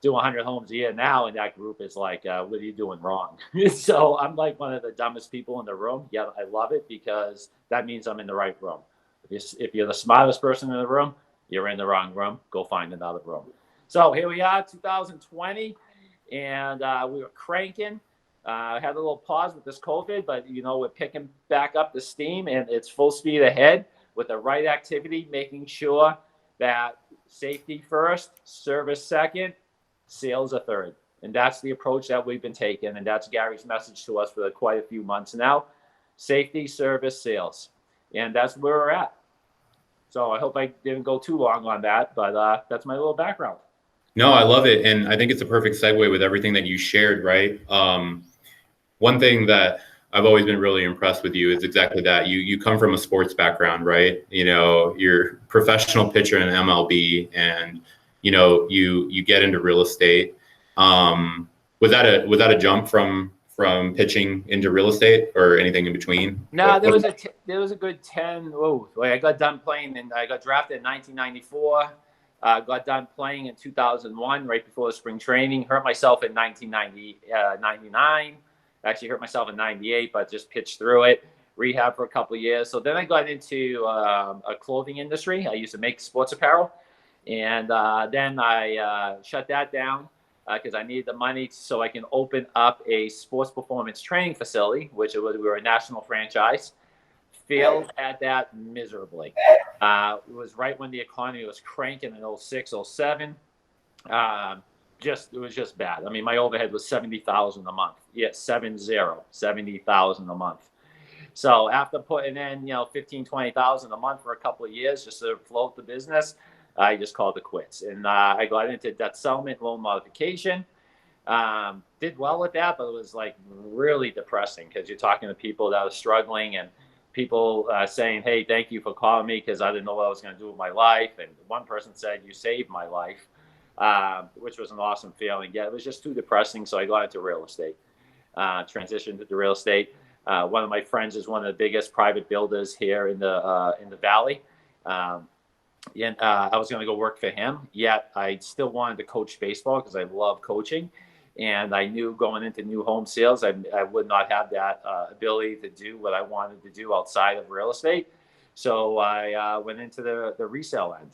Doing 100 homes a year now in that group is like, what are you doing wrong? So I'm like one of the dumbest people in the room. Yeah, I love it because that means I'm in the right room. If you're the smartest person in the room, you're in the wrong room. Go find another room. So here we are, 2020, and we were cranking. Had a little pause with this COVID, but you know, we're picking back up the steam, and it's full speed ahead with the right activity, making sure that safety first, service second, sales are third. And that's the approach that we've been taking, and that's Gary's message to us for quite a few months now. Safety, service, sales. And that's where we're at. So I hope I didn't go too long on that, but that's my little background. No, I love it. And I think it's a perfect segue with everything that you shared, right? One thing that I've always been really impressed with you is exactly that. You come from a sports background, right? You know, you're a professional pitcher in MLB, and you know, you get into real estate. Was that a jump from pitching into real estate, or anything in between? No, there was a good 10. I got done playing, and I got drafted in 1994. Got done playing in 2001, right before spring training. Hurt myself in 1999. Actually hurt myself in 98, but just pitched through it. Rehab for a couple of years. So then I got into a clothing industry. I used to make sports apparel. And then I shut that down because I needed the money so I can open up a sports performance training facility, we were a national franchise. Failed at that miserably. It was right when the economy was cranking in 06, 07. It was just bad. I mean, my overhead was $70,000 a month. Yeah, 70,000 a month. So after putting in, you know, 15, 20,000 a month for a couple of years just to float the business, I just called it quits. And I got into debt settlement, loan modification. Did well with that, but it was like really depressing because you're talking to people that are struggling, and people saying, hey, thank you for calling me because I didn't know what I was going to do with my life. And one person said, you saved my life. Which was an awesome feeling. Yeah, it was just too depressing. So I got into real estate, transitioned to real estate. One of my friends is one of the biggest private builders here in the valley. I was going to go work for him. Yet I still wanted to coach baseball because I love coaching. And I knew going into new home sales, I would not have that ability to do what I wanted to do outside of real estate. So I went into the resale end.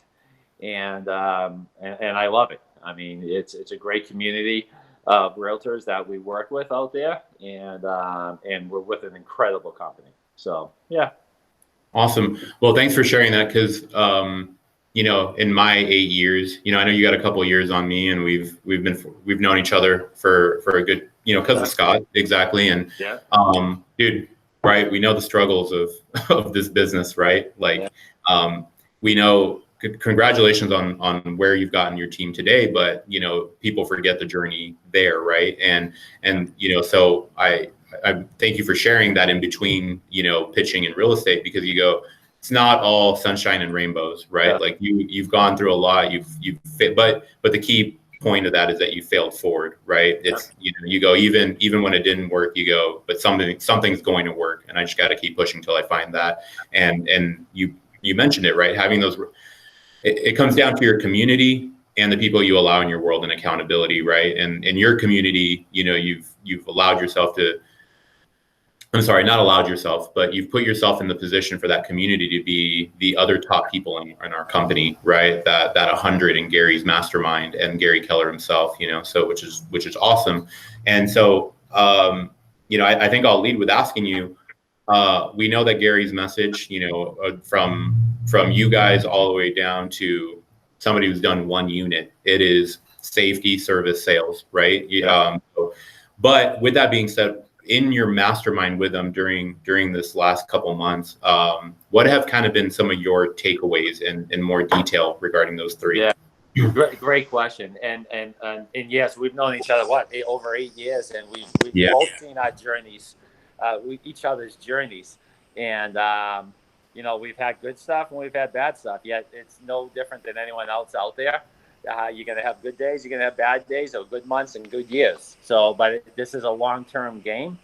And I love it. I mean, it's a great community of realtors that we work with out there, and we're with an incredible company. So yeah. Awesome. Well, thanks for sharing that, because you know, in my 8 years, you know, I know you got a couple of years on me, and we've known each other for a good, you know, because of Scott, exactly. And yeah, dude, right? We know the struggles of of this business, right? Like, we know. Congratulations on where you've gotten your team today, but you know, people forget the journey there, right? And you know, so I thank you for sharing that in between, you know, pitching and real estate, because you go, it's not all sunshine and rainbows, right? Yeah. Like you've gone through a lot, but the key point of that is that you failed forward, right? It's, you know, you go, even when it didn't work, you go, but something's going to work, and I just got to keep pushing till I find that. And you mentioned it, right? Having those, it comes down to your community and the people you allow in your world, and accountability, right? And in your community, you know, you've allowed yourself to, I'm sorry, not allowed yourself, but you've put yourself in the position for that community to be the other top people in our company, right? That 100 in Gary's mastermind and Gary Keller himself, you know, so which is awesome. And so, you know, I think I'll lead with asking you, we know that Gary's message, you know, from you guys all the way down to somebody who's done one unit, it is safety, service, sales, right? But with that being said, in your mastermind with them during this last couple of months, what have kind of been some of your takeaways in more detail regarding those three? Yeah, great question. And yes, we've known each other over 8 years, and we've both seen our journeys, each other's journeys, and you know, we've had good stuff and we've had bad stuff. Yet it's no different than anyone else out there. You're going to have good days, you're going to have bad days, or good months and good years. So, but this is a long-term game.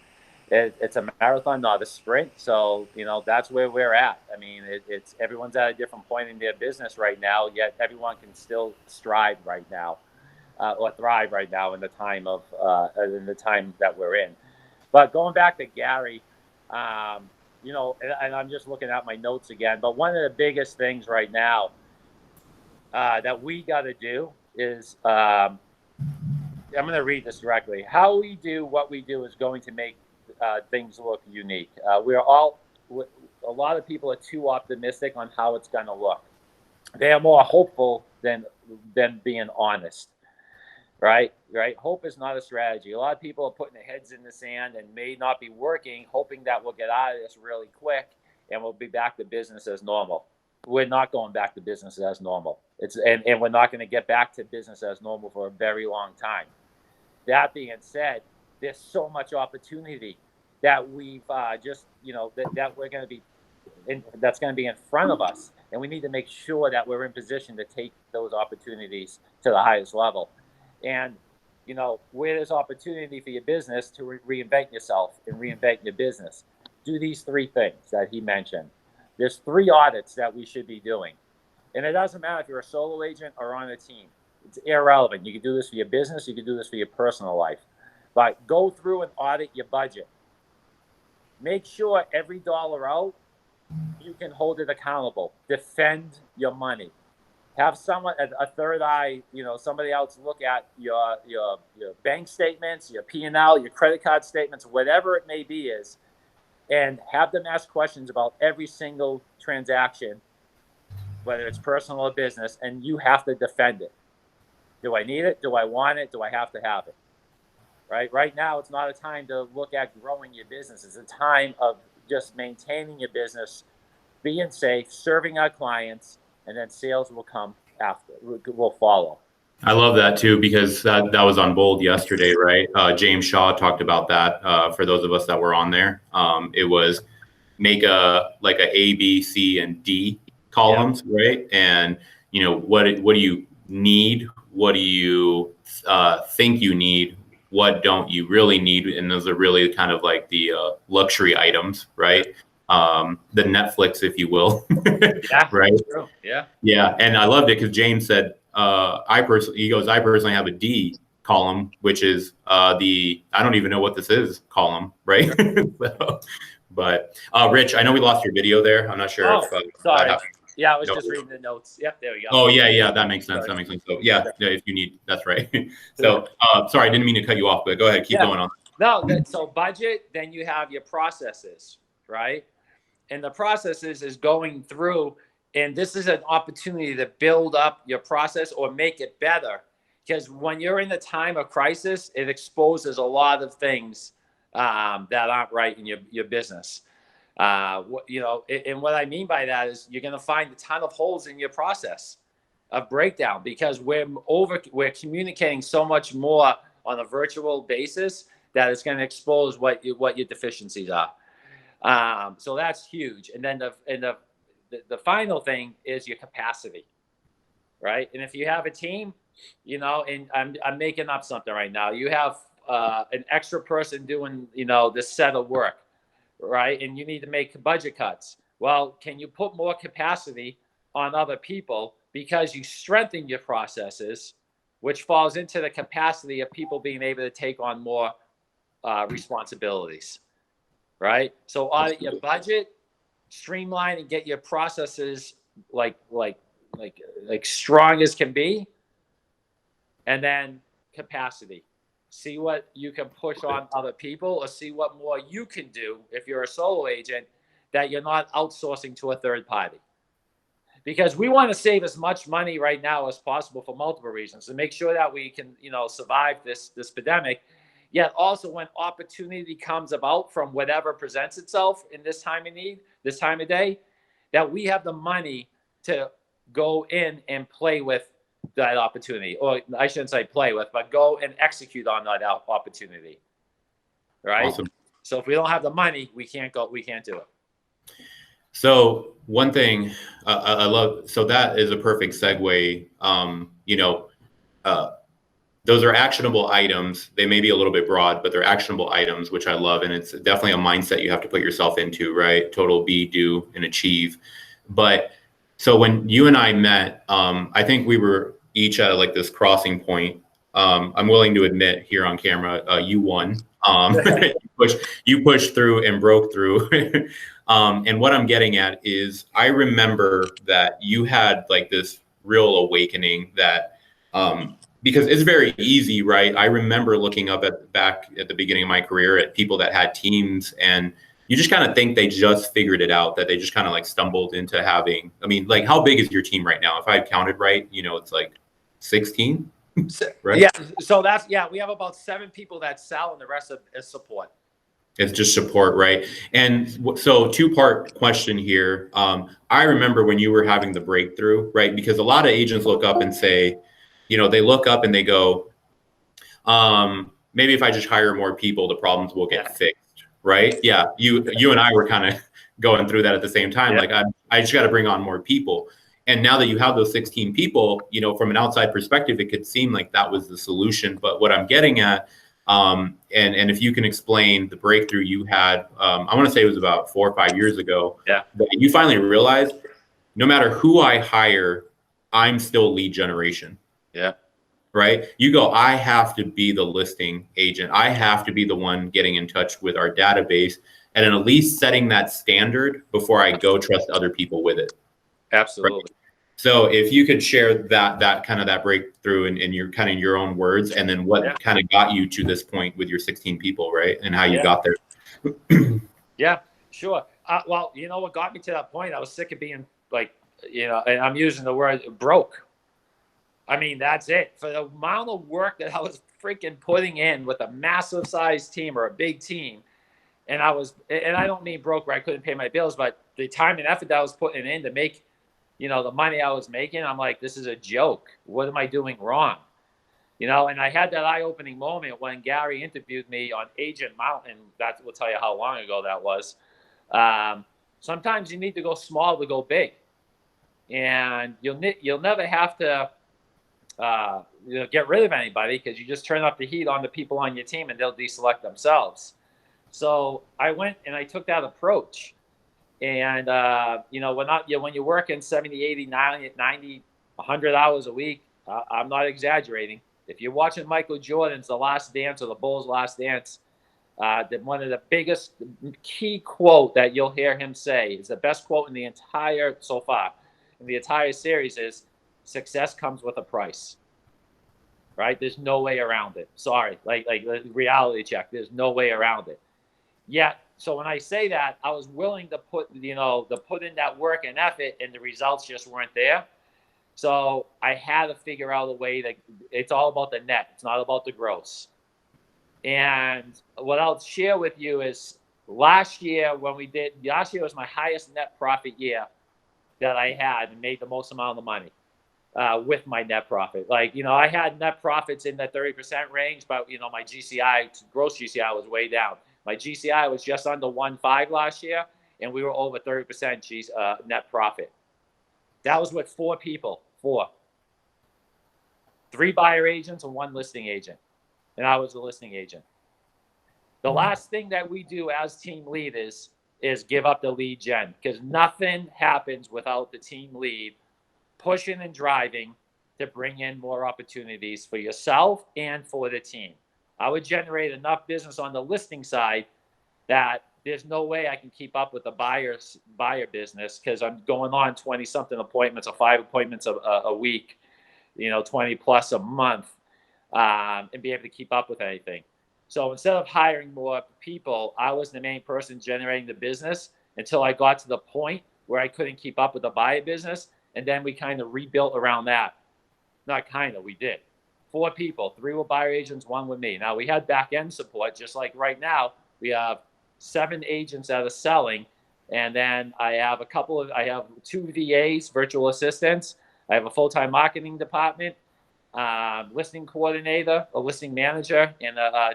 It's a marathon, not a sprint. So, you know, that's where we're at. I mean, it's everyone's at a different point in their business right now, yet everyone can still strive right now, or thrive right now in the time that we're in. But going back to Gary, you know, and I'm just looking at my notes again, but one of the biggest things right now that we got to do is, I'm going to read this directly. How we do what we do is going to make things look unique. A lot of people are too optimistic on how it's going to look. They are more hopeful than being honest. Right. Hope is not a strategy. A lot of people are putting their heads in the sand and may not be working, hoping that we'll get out of this really quick and we'll be back to business as normal. We're not going back to business as normal. And we're not going to get back to business as normal for a very long time. That being said, there's so much opportunity that we've just, you know, that we're going to be that's going to be in front of us, and we need to make sure that we're in position to take those opportunities to the highest level. And, you know, where there's opportunity for your business to reinvent yourself and reinvent your business, do these three things that he mentioned. There's 3 audits that we should be doing. And it doesn't matter if you're a solo agent or on a team. It's irrelevant. You can do this for your business. You can do this for your personal life. But go through and audit your budget. Make sure every dollar out, you can hold it accountable. Defend your money. Have someone, a third eye, you know, somebody else look at your bank statements, your P&L, your credit card statements, whatever it may be and have them ask questions about every single transaction, whether it's personal or business, and you have to defend it. Do I need it? Do I want it? Do I have to have it? Right now, it's not a time to look at growing your business. It's a time of just maintaining your business, being safe, serving our clients, and then sales will come after, will follow. I love that too, because that was on Bold yesterday, right? James Shaw talked about that. For those of us that were on there, it was make a A, B, C, and D columns, right? And you know, what do you need? What do you think you need? What don't you really need? And those are really kind of like the luxury items, right? The Netflix, if you will. Yeah, right. True. Yeah. Yeah. And I loved it because James said, I personally have a D column, which is I don't even know what this is column, right? But Rich, I know we lost your video there. I'm not sure if sorry. Yeah, I was just reading the notes. Yep, there we go. Oh yeah, that makes sense. So yeah, if you need, that's right. So sorry, I didn't mean to cut you off, but go ahead, keep going on. No, so budget, then you have your processes, right? And the processes is going through, and this is an opportunity to build up your process or make it better. Because when you're in the time of crisis, it exposes a lot of things that aren't right in your business. And what I mean by that is you're going to find a ton of holes in your process of breakdown because we're communicating so much more on a virtual basis that it's going to expose what your deficiencies are. So that's huge. And then the final thing is your capacity, right? And if you have a team, and I'm making up something right now, you have an extra person doing, this set of work, right? And you need to make budget cuts. Well, can you put more capacity on other people because you strengthen your processes, which falls into the capacity of people being able to take on more responsibilities, right? So audit your budget, streamline and get your processes like strong as can be, and then capacity. See what you can push on other people or see what more you can do if you're a solo agent that you're not outsourcing to a third party. Because we want to save as much money right now as possible for multiple reasons to make sure that we can, survive this pandemic. Yet also when opportunity comes about from whatever presents itself in this time of need, this time of day, that we have the money to go in and play with that opportunity, or I shouldn't say play with, but go and execute on that opportunity. Right. Awesome. So if we don't have the money, we can't do it. So one thing I love, so that is a perfect segue. Those are actionable items. They may be a little bit broad, but they're actionable items, which I love. And it's definitely a mindset you have to put yourself into, right? Total be, do, and achieve. But so when you and I met, I think we were each at like this crossing point. I'm willing to admit here on camera, you won. You pushed through and broke through. And what I'm getting at is I remember that you had like this real awakening that, because it's very easy, right? I remember looking up back at the beginning of my career at people that had teams, and you just kind of think they just figured it out, that they just kind of like stumbled into having, I mean, like how big is your team right now? If I counted right, it's like 16, right? Yeah. So we have about 7 people that sell and the rest is support. It's just support, right? And so 2-part question here. I remember when you were having the breakthrough, right? Because a lot of agents look up and say, they look up and they go, maybe if I just hire more people, the problems will get fixed, right? Yeah, you and I were kind of going through that at the same time. Like I just got to bring on more people. And now that you have those 16 people, from an outside perspective, it could seem like that was the solution. But what I'm getting at, and if you can explain the breakthrough you had, I want to say it was about 4 or 5 years ago. Yeah. That you finally realized no matter who I hire, I'm still lead generation. Yeah. Right. You go, I have to be the listing agent. I have to be the one getting in touch with our database and at least setting that standard before I go trust other people with it. Absolutely. Right? So if you could share that kind of that breakthrough in your kind of your own words, and then what kind of got you to this point with your 16 people, right? And how you got there. Yeah, sure. Well, what got me to that point, I was sick of being like, and I'm using the word broke. I mean, that's it. For the amount of work that I was freaking putting in with a massive size team or a big team, and I don't mean broke where I couldn't pay my bills, but the time and effort that I was putting in to make, the money I was making, I'm like, this is a joke. What am I doing wrong? And I had that eye-opening moment when Gary interviewed me on Agent Mountain. That will tell you how long ago that was. Sometimes you need to go small to go big, and you'll never have to get rid of anybody because you just turn up the heat on the people on your team and they'll deselect themselves. So I went and I took that approach. And, when you're working 70, 80, 90, 100 hours a week, I'm not exaggerating. If you're watching Michael Jordan's The Last Dance or the Bulls' Last Dance, one of the biggest key quote that you'll hear him say is the best quote in the entire series is, success comes with a price, right? There's no way around it. Sorry, like reality check. There's no way around it. Yeah. So when I say that, I was willing to put in that work and effort, and the results just weren't there. So I had to figure out a way that it's all about the net. It's not about the gross. And what I'll share with you is last year was my highest net profit year that I had, and made the most amount of money with my net profit. Like, I had net profits in the 30% range, but my gross GCI was way down. My GCI was just under 1.5 last year, and we were over 30% net profit. That was with 4 people, 3 buyer agents and 1 listing agent. And I was a listing agent. The last thing that we do as team leaders is give up the lead gen, because nothing happens without the team lead pushing and driving to bring in more opportunities for yourself and for the team. I would generate enough business on the listing side that there's no way I can keep up with the buyer business, because I'm going on 20 something appointments or 5 appointments a week, 20 plus a month, and be able to keep up with anything. So instead of hiring more people, I was the main person generating the business until I got to the point where I couldn't keep up with the buyer business. And then we kind of rebuilt around that. Not kind of, we did. 4 people, 3 were buyer agents, 1 with me. Now we had back end support, just like right now. We have 7 agents that are selling. And then I have 2 VAs, virtual assistants. I have a full-time marketing department, listing coordinator, a listing manager, and a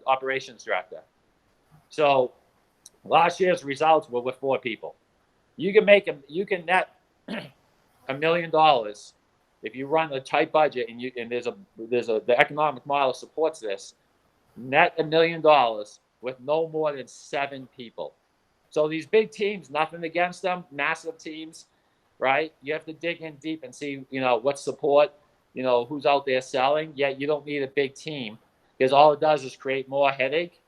operations director. So last year's results were with 4 people. You can net $1 million if you run a tight budget, and the economic model supports this. Net $1 million with no more than 7 people. So these big teams, nothing against them, massive teams, right? You have to dig in deep and see, what support, who's out there selling. Yet you don't need a big team, because all it does is create more headache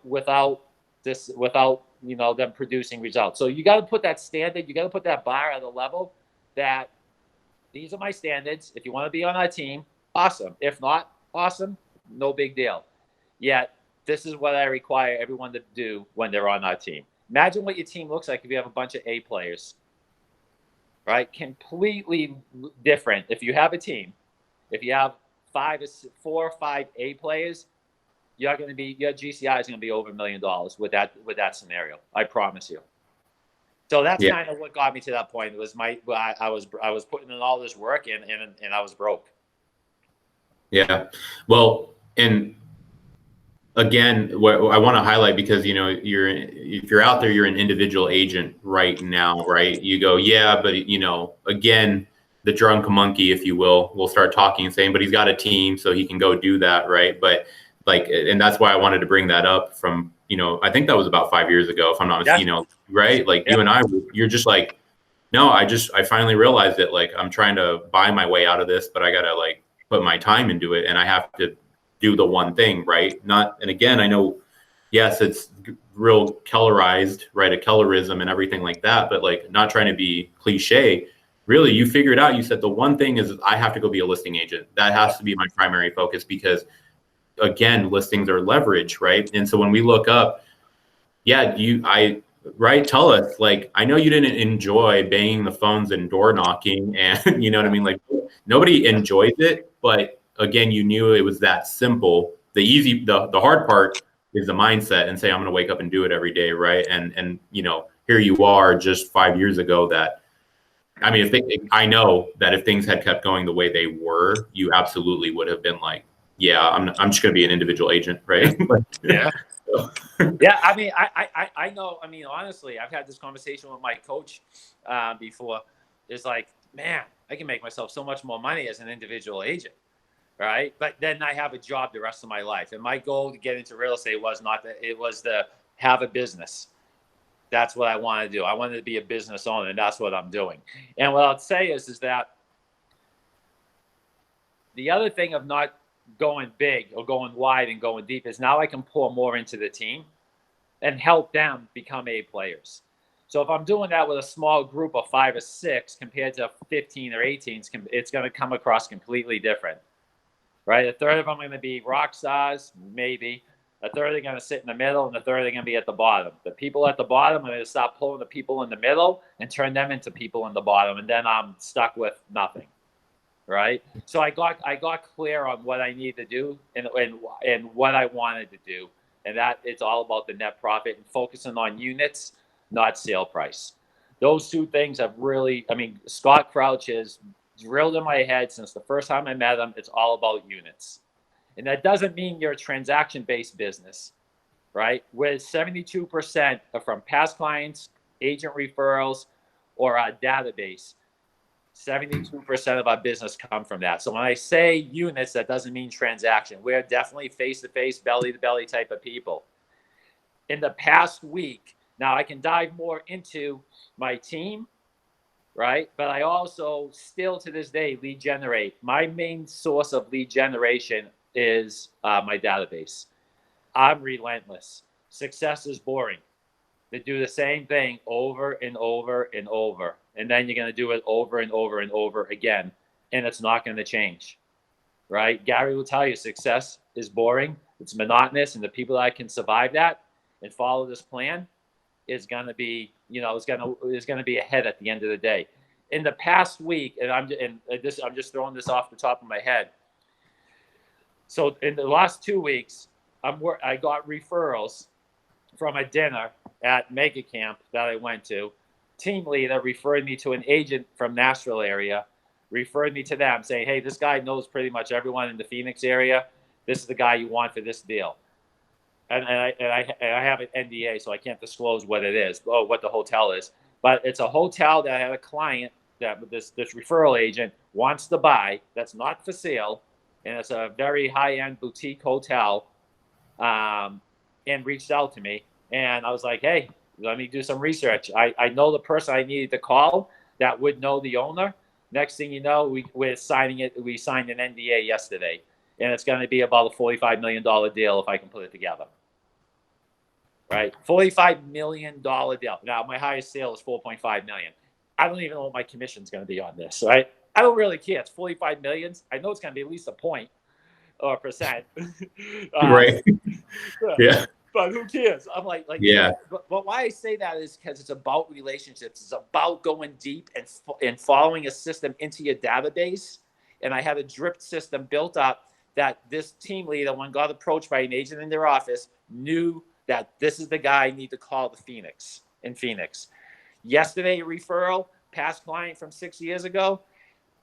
without them producing results. So you got to put that standard, you got to put that bar at a level that these are my standards. If you want to be on our team, awesome. If not, awesome, no big deal. Yet this is what I require everyone to do when they're on our team. Imagine what your team looks like if you have a bunch of A players, right? Completely different. If you have a team, if you have 4 or 5 A players, your GCI is going to be over $1 million with that scenario. I promise you. So that's kind of what got me to that point. It was I was putting in all this work and I was broke. Yeah. Well, and again, what I want to highlight, because if you're out there, you're an individual agent right now, right? You go, yeah, but again, the drunk monkey, if you will start talking and saying, but he's got a team, so he can go do that, right? But and that's why I wanted to bring that up from, I think that was about 5 years ago, if I'm not mistaken, right? Like you and you're just like, no, I finally realized that, like, I'm trying to buy my way out of this, but I got to put my time into it, and I have to do the one thing, right? And again, I know, yes, it's real Kellerized, right? A Kellerism and everything like that, but not trying to be cliche. Really, you figured out, you said the one thing is I have to go be a listing agent. That has to be my primary focus, because again, listings are leverage, right? And so when we look up, tell us, I know you didn't enjoy banging the phones and door knocking, and you know what I mean? Nobody enjoys it, but again, you knew it was that simple. The hard part is the mindset, and say, I'm going to wake up and do it every day, right? And here you are just 5 years ago I know that if things had kept going the way they were, you absolutely would have been like, yeah, I'm just going to be an individual agent, right? Yeah. Yeah. I mean, I know, honestly, I've had this conversation with my coach before. It's like, man, I can make myself so much more money as an individual agent, right? But then I have a job the rest of my life. And my goal to get into real estate was it was to have a business. That's what I want to do. I wanted to be a business owner, and that's what I'm doing. And what I'll say is that the other thing of not going big or going wide and going deep is now I can pour more into the team and help them become A players. So if I'm doing that with a small group of 5 or 6 compared to 15 or 18, it's going to come across completely different, right? A third of them are going to be rock stars, maybe. A third are going to sit in the middle, and a third are going to be at the bottom. The people at the bottom are going to stop pulling the people in the middle and turn them into people in the bottom, and then I'm stuck with nothing. Right. So I got clear on what I needed to do and what I wanted to do. and that it's all about the net profit and focusing on units, not sale price. Those two things have really, I mean, Scott Crouch has drilled in my head since the first time I met him. It's all about units. And that doesn't mean you're a transaction-based business, right? Where 72% are from past clients, agent referrals, or our database. 72% of our business come from that. So when I say units, that doesn't mean transaction. We're definitely face-to-face, belly-to-belly type of people. In the past week, now I can dive more into my team, right? But I also still to this day lead generate. My main source of lead generation is my database. I'm relentless. Success is boring. They do the same thing over and over and over. And then you're going to do it over and over and over again. And it's not going to change, right? Gary will tell you success is boring. It's monotonous. And the people that can survive that and follow this plan is going to be, you know, is going to be ahead at the end of the day. In the past week, and I'm just throwing this off the top of my head. So in the last 2 weeks, I got referrals from a dinner at Mega Camp that I went to. Team leader referred me to an agent from Nashville area, referred me to them saying, hey, this guy knows pretty much everyone in the Phoenix area. This is the guy you want for this deal. And I have an NDA, so I can't disclose what it is, what the hotel is. But it's a hotel that I had a client that this referral agent wants to buy that's not for sale. And it's a very high-end boutique hotel, and reached out to me. And I was like, hey, let me do some research. I know the person I needed to call that would know the owner. Next thing you know, we're signing it. We signed an NDA yesterday. And it's going to be about a $45 million deal if I can put it together. Right? $45 million deal. Now, my highest sale is $4.5 million. I don't even know what my commission is going to be on this, right? I don't really care. It's $45 million. I know it's going to be at least a point or a percent. Right. Yeah. But who cares? I'm like yeah. But why I say that is because it's about relationships. It's about going deep and following a system into your database. And I had a drip system built up that this team leader, when got approached by an agent in their office, knew that this is the guy I need to call in Phoenix. Yesterday, a referral, past client from 6 years ago,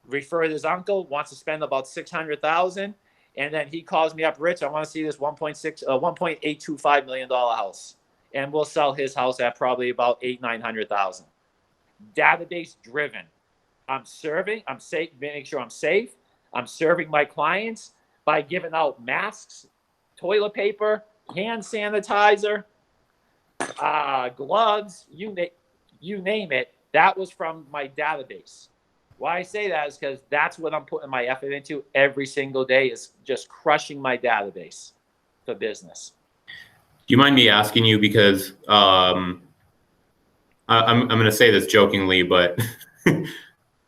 referred his uncle, wants to spend about $600,000. And then he calls me up, Rich, I want to see this $1.825 million house. And we'll sell his house at probably about $800,000-900,000. Database driven. I'm safe, making sure I'm safe. I'm serving my clients by giving out masks, toilet paper, hand sanitizer, gloves, you name it. That was from my database. Why I say that is because that's what I'm putting my effort into every single day, is just crushing my database for business. Do you mind me asking you, because I'm going to say this jokingly, but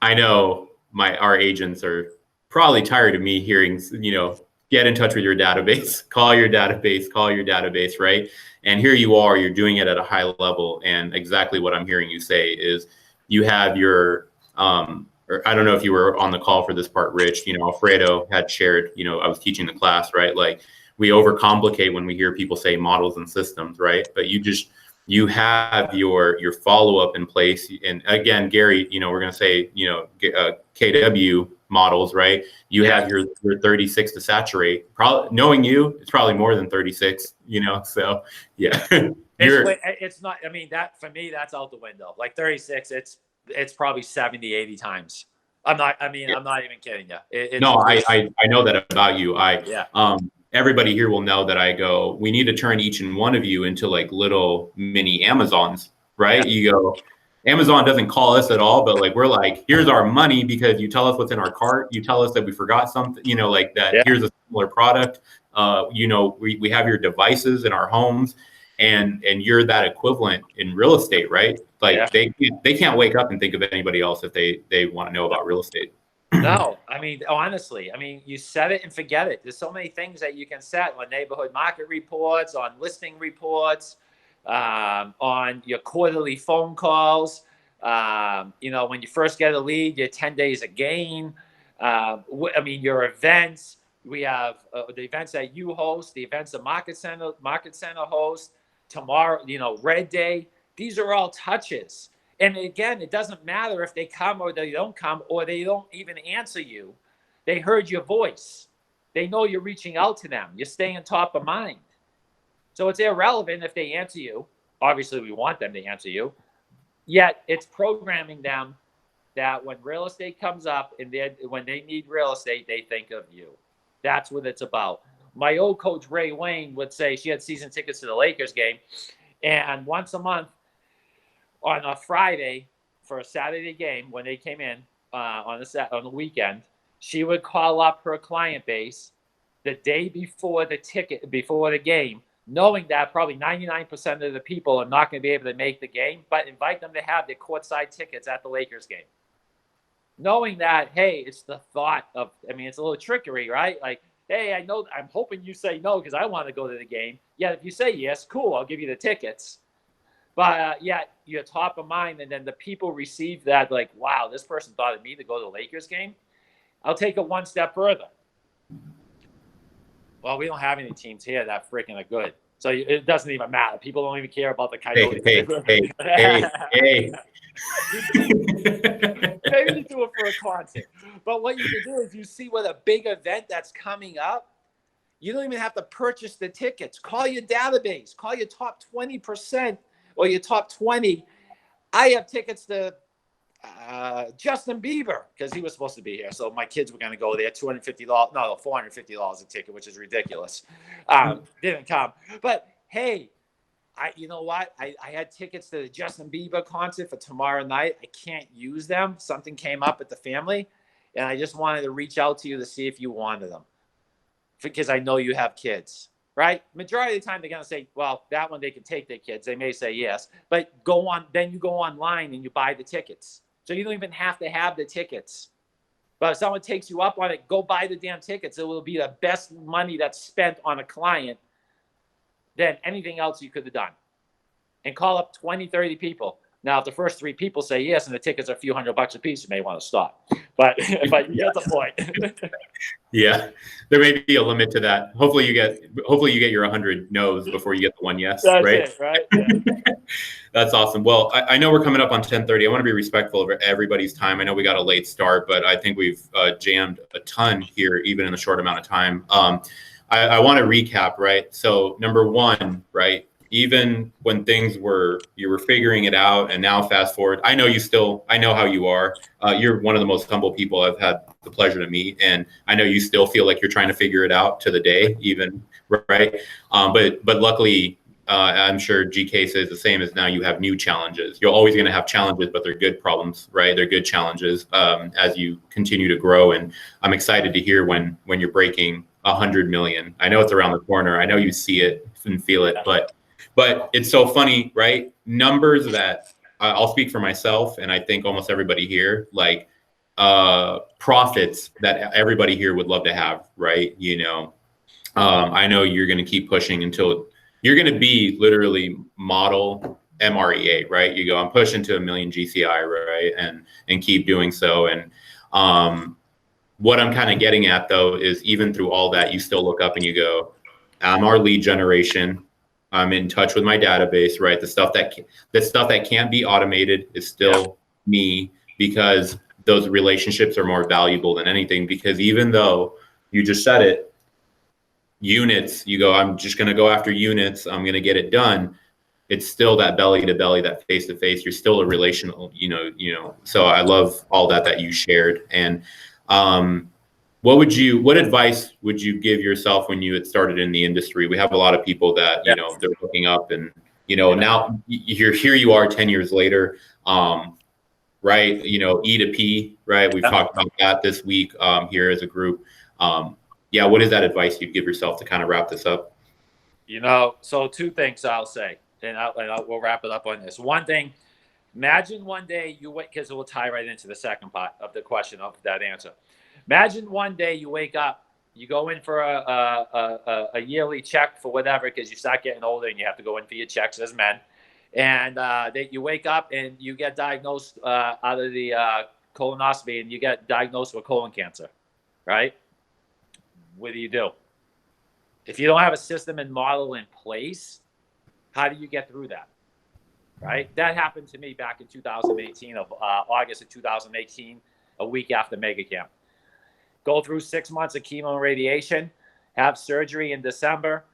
I know our agents are probably tired of me hearing, get in touch with your database, call your database, right? And here you are, you're doing it at a high level. And exactly what I'm hearing you say is you have your, or I don't know if you were on the call for this part, Rich, Alfredo had shared, I was teaching the class, right? Like, we overcomplicate when we hear people say models and systems, right? But you have your follow-up in place. And again, Gary, we're going to say, KW models, right? You have your 36 to saturate. Probably knowing you, it's probably more than 36, so yeah. It's not, that for me, that's out the window. Like 36, it's probably 70, 80 times. I'm not even kidding you. I know that about you. Everybody here will know that I go, we need to turn each and one of you into like little mini Amazons, right? Yeah. You go, Amazon doesn't call us at all, but like, we're like, here's our money because you tell us what's in our cart. You tell us that we forgot something, like that. Yeah. Here's a similar product. We have your devices in our homes, and you're that equivalent in real estate, right? Like they can't wake up and think of anybody else if they want to know about real estate. No, honestly, you set it and forget it. There's so many things that you can set on neighborhood market reports, on listing reports, on your quarterly phone calls. When you first get a lead, you're 10 days a gain. Your events, We have the events that you host, the events the Market Center hosts, tomorrow, Red Day. These are all touches. And again, it doesn't matter if they come or they don't come or they don't even answer you. They heard your voice. They know you're reaching out to them. You're staying top of mind. So it's irrelevant if they answer you. Obviously, we want them to answer you. Yet it's programming them that when real estate comes up and when they need real estate, they think of you. That's what it's about. My old coach, Ray Wayne, would say she had season tickets to the Lakers game. And once a month on a Friday for a Saturday game, when they came in on the weekend, she would call up her client base the day before the game, knowing that probably 99% of the people are not going to be able to make the game, but invite them to have their courtside tickets at the Lakers game. Knowing that, hey, it's the thought of, it's a little trickery, right? Like, hey, I'm hoping you say no because I want to go to the game. Yeah, if you say yes, cool, I'll give you the tickets. But yet you're top of mind, and then the people receive that like, wow, this person thought of me to go to the Lakers game. I'll take it one step further. Well, we don't have any teams here that freaking are good. So it doesn't even matter. People don't even care about the Coyotes. Hey. Maybe you do it for a concert. But what you can do is you see what a big event that's coming up. You don't even have to purchase the tickets. Call your database. Call your top 20% or your top 20. I have tickets to Justin Bieber because he was supposed to be here. So my kids were going to go there. $450 a ticket, which is ridiculous. Didn't come. But hey, you know what? I had tickets to the Justin Bieber concert for tomorrow night. I can't use them. Something came up at the family, and I just wanted to reach out to you to see if you wanted them because I know you have kids, right? Majority of the time, they're going to say, well, that one they can take their kids. They may say yes, but then you go online and you buy the tickets. So you don't even have to have the tickets. But if someone takes you up on it, go buy the damn tickets. It will be the best money that's spent on a client than anything else you could have done. And call up 20, 30 people. Now, if the first 3 people say yes and the tickets are a few $100 a piece, you may want to stop. But you get the point. Yeah, there may be a limit to that. Hopefully you get your 100 no's before you get the one yes. That's right? it, right? Yeah. That's awesome. Well, I know we're coming up on 10:30. I want to be respectful of everybody's time. I know we got a late start, but I think we've jammed a ton here, even in a short amount of time. I want to recap, right? So number one, right? Even when you were figuring it out, and now fast forward, I know how you are. You're one of the most humble people I've had the pleasure to meet, and I know you still feel like you're trying to figure it out to the day, even, right? But luckily, I'm sure GK says the same as now. You have new challenges. You're always going to have challenges, but they're good problems, right? They're good challenges as you continue to grow. And I'm excited to hear when you're breaking 100 million. I know it's around the corner. I know you see it and feel it, but it's so funny, right? Numbers that I'll speak for myself, and I think almost everybody here, like profits that everybody here would love to have, right? I know you're going to keep pushing until you're going to be literally model MREA, right? You go, I'm pushing to 1 million GCI, right? And keep doing so. And what I'm kind of getting at though is even through all that, you still look up and you go, I'm our lead generation. I'm in touch with my database, right? The stuff that can't be automated is still me, because those relationships are more valuable than anything. Because even though you just said it, units, you go, I'm just going to go after units. I'm going to get it done. It's still that belly to belly, that face to face. You're still a relational, so I love all that you shared. And what advice would you give yourself when you had started in the industry? We have a lot of people that, they're looking up and, now here you are 10 years later, right? E to P, right? We've talked about that this week here as a group. What is that advice you'd give yourself to kind of wrap this up? So 2 things I'll say, and we'll wrap it up on this. One thing, imagine one day you wait, because it will tie right into the second part of the question of that answer. Imagine one day you wake up, you go in for a yearly check for whatever, because you start getting older and you have to go in for your checks as men. And you wake up and you get diagnosed out of the colonoscopy, and you get diagnosed with colon cancer, right? what do? If you don't have a system and model in place, how do you get through that? Right? That happened to me back in 2018, August of 2018, a week after Mega Camp. Go through 6 months of chemo and radiation, have surgery in December,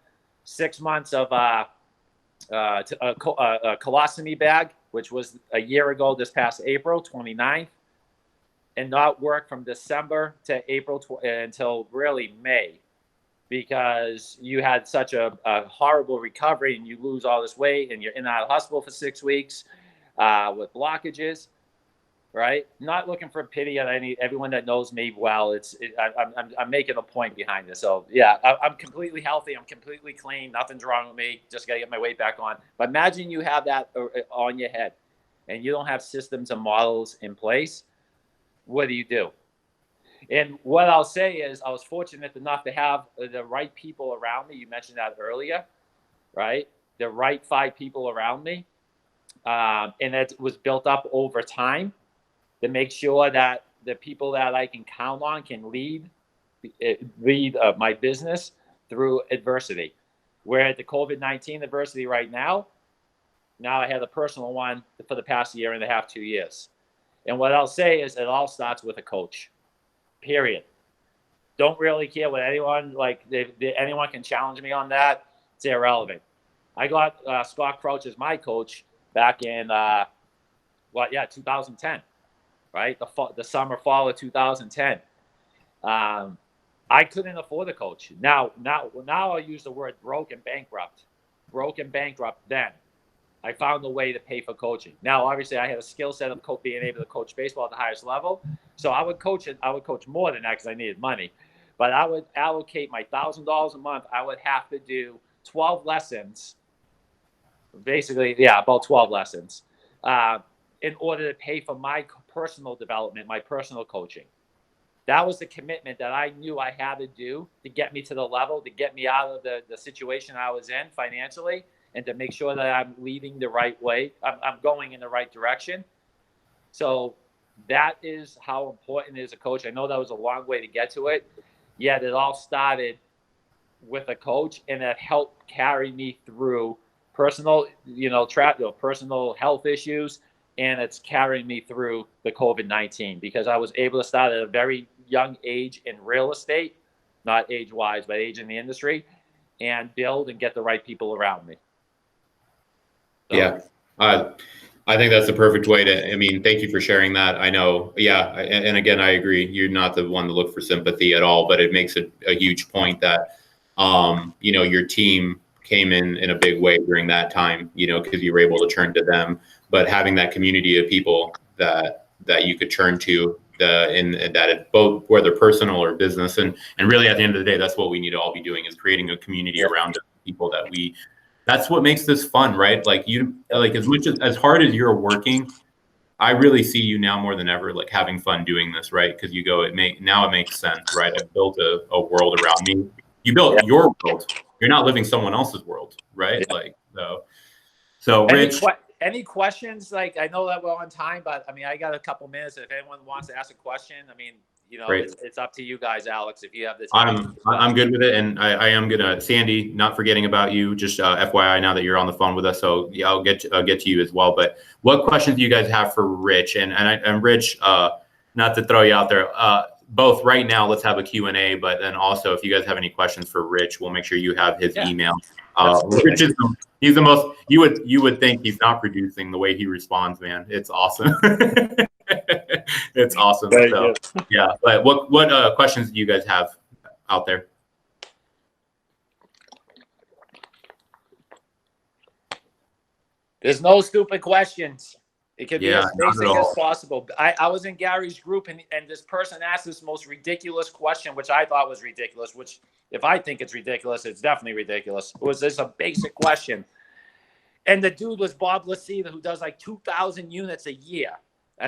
6 months of a colostomy bag, which was a year ago this past April 29th, and not work from December to April until really May, because you had such a horrible recovery and you lose all this weight and you're in and out of hospital for 6 weeks with blockages, right? Not looking for pity on everyone that knows me well. I'm making a point behind this. So yeah, I'm completely healthy. I'm completely clean. Nothing's wrong with me. Just got to get my weight back on. But imagine you have that on your head and you don't have systems and models in place. What do? And what I'll say is I was fortunate enough to have the right people around me. You mentioned that earlier, right? The right 5 people around me. And it was built up over time to make sure that the people that I can count on can lead my business through adversity. We're at the COVID-19 adversity right now. Now I had a personal one for the past year and a half, 2 years. And what I'll say is it all starts with a coach. Period. Don't really care what anyone, anyone can challenge me on that. It's irrelevant. I got Scott Crouch as my coach back in 2010, right? The summer, fall of 2010. I couldn't afford a coach. Now I'll use the word broke and bankrupt then. I found a way to pay for coaching. Now, obviously, I had a skill set of being able to coach baseball at the highest level. So I would coach more than that because I needed money. But I would allocate my $1,000 a month. I would have to do 12 lessons, basically, about 12 lessons, in order to pay for my personal development, my personal coaching. That was the commitment that I knew I had to do to get me to the level, to get me out of the situation I was in financially, and to make sure that I'm leading the right way. I'm going in the right direction. So that is how important it is a coach. I know that was a long way to get to it, yet it all started with a coach, and it helped carry me through personal, personal health issues, and it's carrying me through the COVID-19 because I was able to start at a very young age in real estate, not age-wise, but age in the industry, and build and get the right people around me. So. Yeah. I think that's the perfect way to, thank you for sharing that. I know. Yeah. And again, I agree. You're not the one to look for sympathy at all, but it makes a huge point that, your team came in a big way during that time, because you were able to turn to them, but having that community of people that you could turn to that both whether personal or business. And really at the end of the day, that's what we need to all be doing is creating a community around people that's what makes this fun, right? As hard as you're working, I really see you now more than ever, having fun doing this, right? Because now it makes sense, right? I've built a world around me. You built your world. You're not living someone else's world, right? Yeah. So Rich. Any questions? I know that we're on time, but I got a couple minutes. If anyone wants to ask a question, it's up to you guys, Alex, if you have the time. I'm good with it. And I am gonna, Sandy, not forgetting about you, just FYI now that you're on the phone with us. So yeah, I'll get to you as well. But what questions do you guys have for Rich? And Rich, not to throw you out there, both right now, let's have a Q&A, but then also if you guys have any questions for Rich, we'll make sure you have his email. Rich he's the most, you would think he's not producing the way he responds, man. It's awesome. It's awesome. So, yeah. But what questions do you guys have out there? There's no stupid questions. It could be as basic as possible. I was in Gary's group and this person asked this most ridiculous question, which I thought was ridiculous, which if I think it's ridiculous, it's definitely ridiculous. It was just a basic question. And the dude was Bob Lacina, who does 2,000 units a year,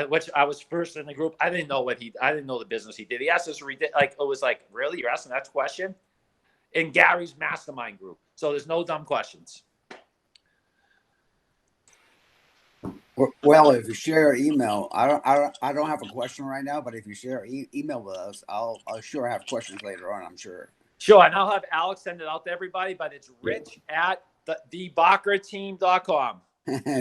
which I was first in the group. I didn't know the business he did. He asked us, it was really? You're asking that question? In Gary's mastermind group. So there's no dumb questions. Well, if you share email, I don't have a question right now, but if you share email with us, I'll sure have questions later on, I'm sure. Sure, and I'll have Alex send it out to everybody, but it's rich at thebockerteam.com.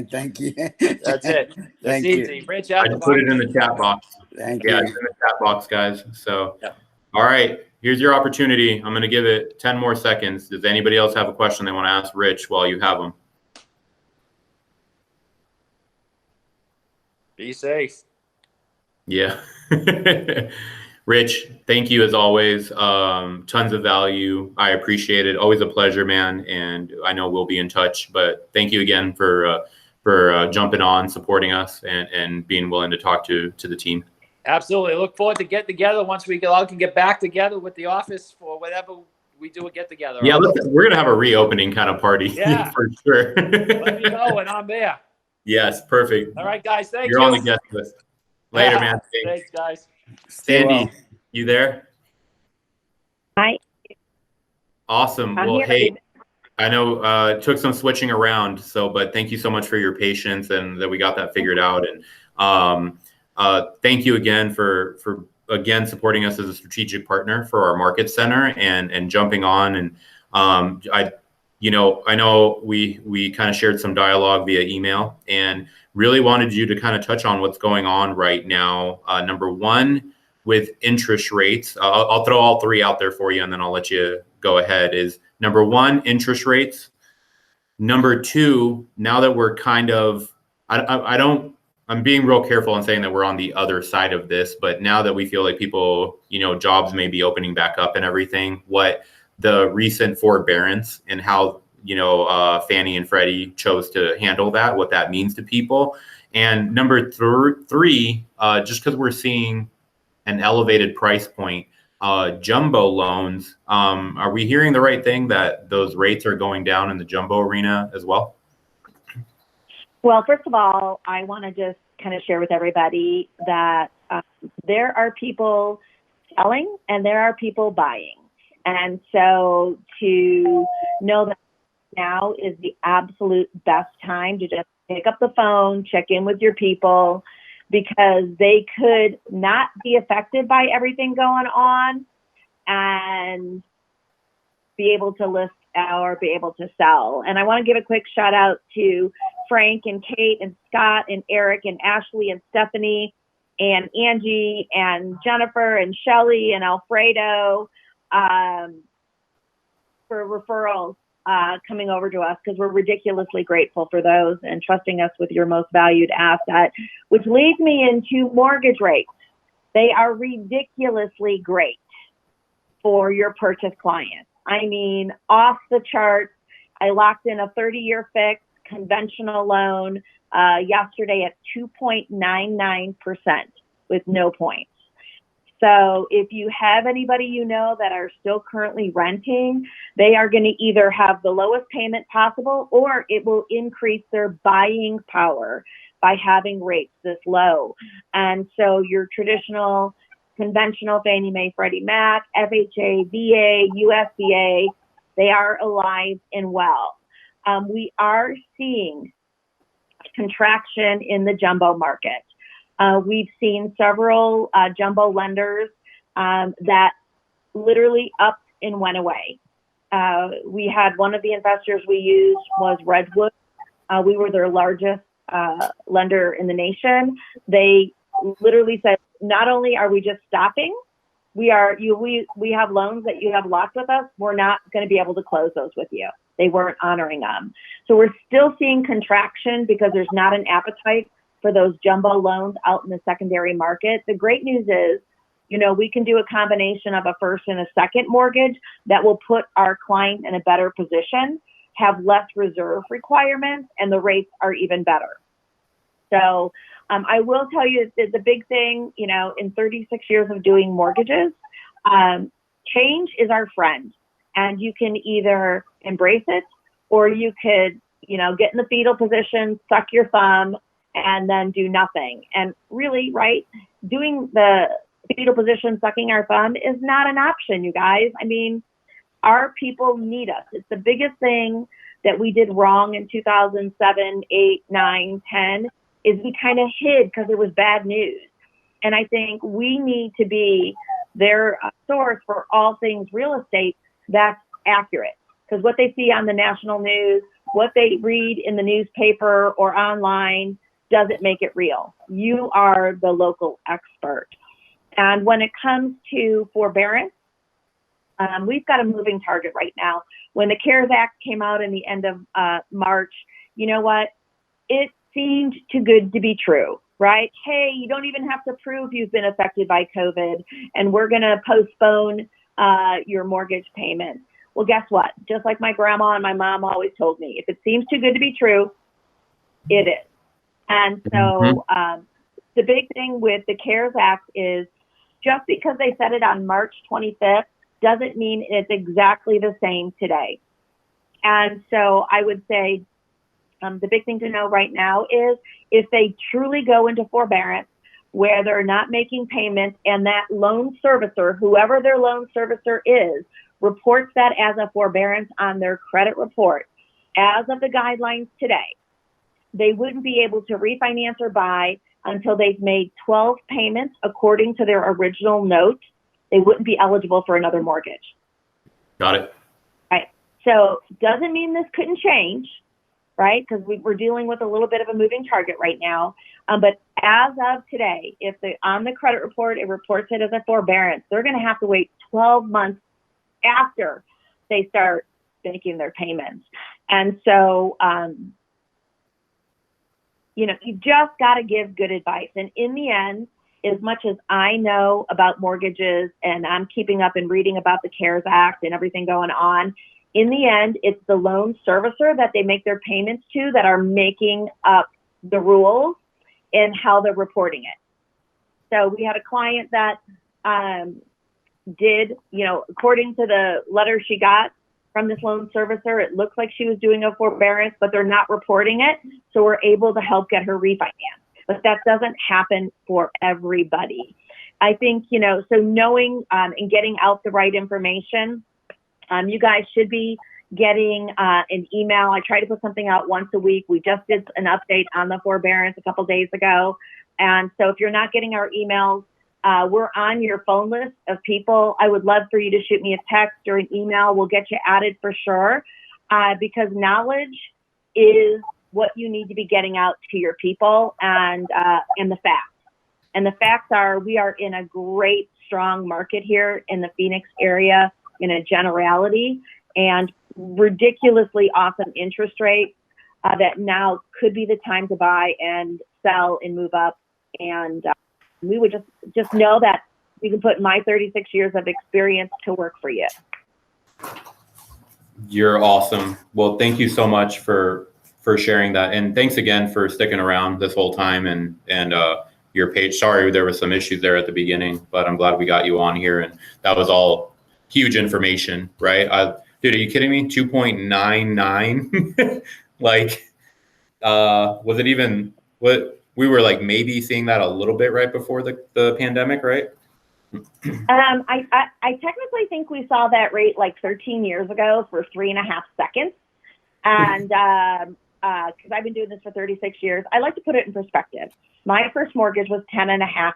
Thank you. That's it. That's Thank easy. you. Rich I at just put it in the chat thebockerteam.com. box. Thank Yeah, you. it's in the chat box, guys. So, Yeah. all right, here's your opportunity. I'm going to give it 10 more seconds. Does anybody else have a question they want to ask Rich while you have them? Be safe. Yeah. Rich, thank you as always. Tons of value. I appreciate it. Always a pleasure, man. And I know we'll be in touch, but thank you again for jumping on, supporting us, and being willing to talk to the team. Absolutely. Look forward to get together once we all can get back together with the office for whatever we do a get together. Yeah, we're going to have a reopening kind of party. Yeah. For sure. Let me know when I'm there. Yes, perfect. All right, guys. Thank You're you. on the guest list. Later, Yeah. man. Thanks, guys. Stay Sandy, well. you there? Hi. Awesome. I'm Well, here. hey, I know it took some switching around, but thank you so much for your patience and that we got that figured out. And thank you again for again supporting us as a strategic partner for our market center and jumping on. And I know we kind of shared some dialogue via email and really wanted you to kind of touch on what's going on right now. Number one, with interest rates, I'll throw all three out there for you, and then I'll let you go ahead. Is number one, interest rates. Number two, now that we're kind of, I'm being real careful in saying that we're on the other side of this, but now that we feel like people, jobs may be opening back up and everything, what the recent forbearance and how, Fannie and Freddie chose to handle that, what that means to people. And number three, just because we're seeing an elevated price point, jumbo loans, are we hearing the right thing that those rates are going down in the jumbo arena as well? Well, first of all, I want to just kind of share with everybody that there are people selling and there are people buying. And so to know that now is the absolute best time to just pick up the phone, check in with your people, because they could not be affected by everything going on and be able to list or be able to sell. And I want to give a quick shout out to Frank and Kate and Scott and Eric and Ashley and Stephanie and Angie and Jennifer and Shelly and Alfredo for referrals coming over to us, because we're ridiculously grateful for those and trusting us with your most valued asset, which leads me into mortgage rates. They are ridiculously great for your purchase clients. I mean, off the charts. I locked in a 30-year fixed conventional loan yesterday at 2.99% with no points. So if you have anybody that are still currently renting, they are going to either have the lowest payment possible, or it will increase their buying power by having rates this low. And so your traditional conventional Fannie Mae, Freddie Mac, FHA, VA, USDA, they are alive and well. We are seeing contraction in the jumbo market. We've seen several jumbo lenders that literally upped and went away. We had one of the investors we used was Redwood. We were their largest lender in the nation. They literally said, not only are we just stopping, we have loans that you have locked with us. We're not going to be able to close those with you. They weren't honoring them. So we're still seeing contraction because there's not an appetite for those jumbo loans out in the secondary market. The great news is, we can do a combination of a first and a second mortgage that will put our client in a better position, have less reserve requirements, and the rates are even better. So I will tell you that the big thing, in 36 years of doing mortgages, change is our friend. And you can either embrace it, or you could, get in the fetal position, suck your thumb, and then do nothing. And really, right, doing the fetal position, sucking our thumb is not an option, you guys. I mean, our people need us. It's the biggest thing that we did wrong in 2007, 8, 9, 10, is we kind of hid because it was bad news. And I think we need to be their source for all things real estate, that's accurate. Because what they see on the national news, what they read in the newspaper or online doesn't make it real. You are the local expert. And when it comes to forbearance, we've got a moving target right now. When the CARES Act came out in the end of March, you know what? It seemed too good to be true, right? Hey, you don't even have to prove you've been affected by COVID, and we're going to postpone your mortgage payment. Well, guess what? Just like my grandma and my mom always told me, if it seems too good to be true, it is. And so the big thing with the CARES Act is just because they said it on March 25th doesn't mean it's exactly the same today. And so I would say the big thing to know right now is if they truly go into forbearance where they're not making payments and that loan servicer, whoever their loan servicer is, reports that as a forbearance on their credit report, as of the guidelines today, they wouldn't be able to refinance or buy until they've made 12 payments according to their original note. They wouldn't be eligible for another mortgage. Got it. Right. So doesn't mean this couldn't change, right? Because we're dealing with a little bit of a moving target right now. But as of today, if on the credit report, it reports it as a forbearance, they're going to have to wait 12 months after they start making their payments. And so, you just got to give good advice. And in the end, as much as I know about mortgages and I'm keeping up and reading about the CARES Act and everything going on, in the end, it's the loan servicer that they make their payments to that are making up the rules and how they're reporting it. So we had a client that did, according to the letter she got from this loan servicer, it looks like she was doing a forbearance, but they're not reporting it. So we're able to help get her refinanced. But that doesn't happen for everybody. I think, so knowing and getting out the right information, you guys should be getting an email. I try to put something out once a week. We just did an update on the forbearance a couple days ago. And so if you're not getting our emails, we're on your phone list of people. I would love for you to shoot me a text or an email. We'll get you added for sure, because knowledge is what you need to be getting out to your people and the facts. And the facts are we are in a great, strong market here in the Phoenix area in a generality, and ridiculously awesome interest rates that now could be the time to buy and sell and move up. And we would just know that we can put my 36 years of experience to work for you. You're awesome. Well, thank you so much for sharing that. And thanks again for sticking around this whole time and your page. Sorry, there were some issues there at the beginning, but I'm glad we got you on here. And that was all huge information, right? Dude, are you kidding me? 2.99? Was it even what we were like maybe seeing that a little bit right before the pandemic, right? I technically think we saw that rate like 13 years ago for 3.5 seconds. And because I've been doing this for 36 years, I like to put it in perspective. My first mortgage was 10.5%.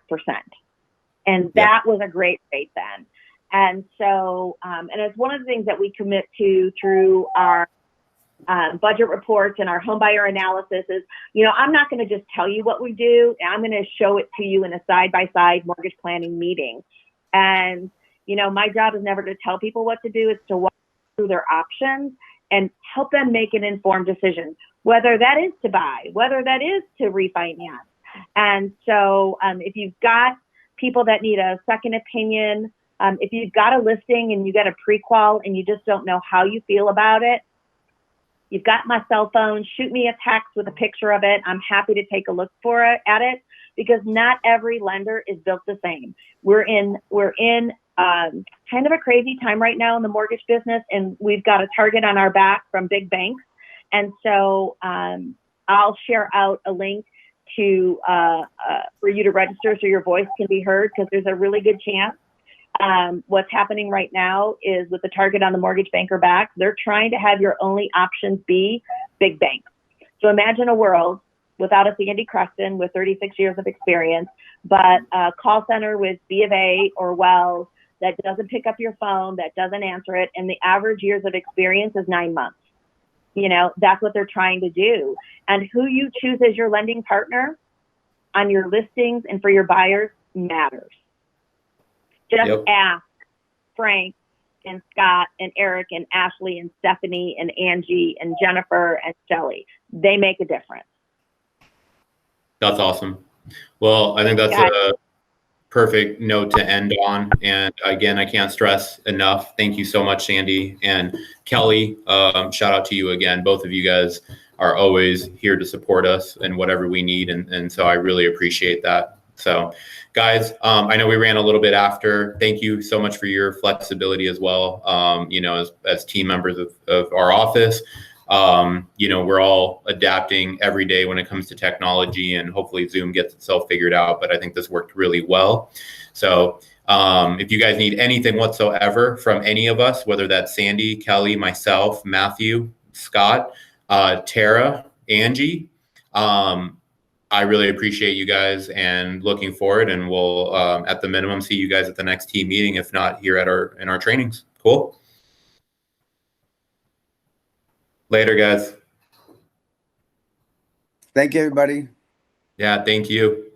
And that was a great rate then. And so, and it's one of the things that we commit to through our budget reports and our home buyer analysis is, I'm not going to just tell you what we do. I'm going to show it to you in a side-by-side mortgage planning meeting. And, my job is never to tell people what to do. It's to walk through their options and help them make an informed decision, whether that is to buy, whether that is to refinance. And so if you've got people that need a second opinion, if you've got a listing and you got a pre-qual and you just don't know how you feel about it, you've got my cell phone, shoot me a text with a picture of it. I'm happy to take a look at it because not every lender is built the same. We're in kind of a crazy time right now in the mortgage business, and we've got a target on our back from big banks. And so I'll share out a link to for you to register so your voice can be heard, because there's a really good chance. What's happening right now is with the target on the mortgage banker back, they're trying to have your only options be big banks. So imagine a world without a Sandy Krestan with 36 years of experience, but a call center with B of A or Wells that doesn't pick up your phone, that doesn't answer it, and the average years of experience is 9 months. You know, that's what they're trying to do. And who you choose as your lending partner on your listings and for your buyers matters. Just Yep. ask Frank and Scott and Eric and Ashley and Stephanie and Angie and Jennifer and Shelley. They make a difference. That's awesome. Well, I think that's Yeah. a perfect note to end on. And again, I can't stress enough. Thank you so much, Sandy and Kelly. Shout out to you again. Both of you guys are always here to support us in whatever we need. And so I really appreciate that. So guys, I know we ran a little bit after. Thank you so much for your flexibility as well. You know, as team members of our office, you know, we're all adapting every day when it comes to technology, and hopefully Zoom gets itself figured out. But I think this worked really well. So if you guys need anything whatsoever from any of us, whether that's Sandy, Kelly, myself, Matthew, Scott, Tara, Angie, I really appreciate you guys and looking forward, and we'll at the minimum see you guys at the next team meeting, if not here at in our trainings. Cool. Later, guys. Thank you, everybody. Yeah, thank you.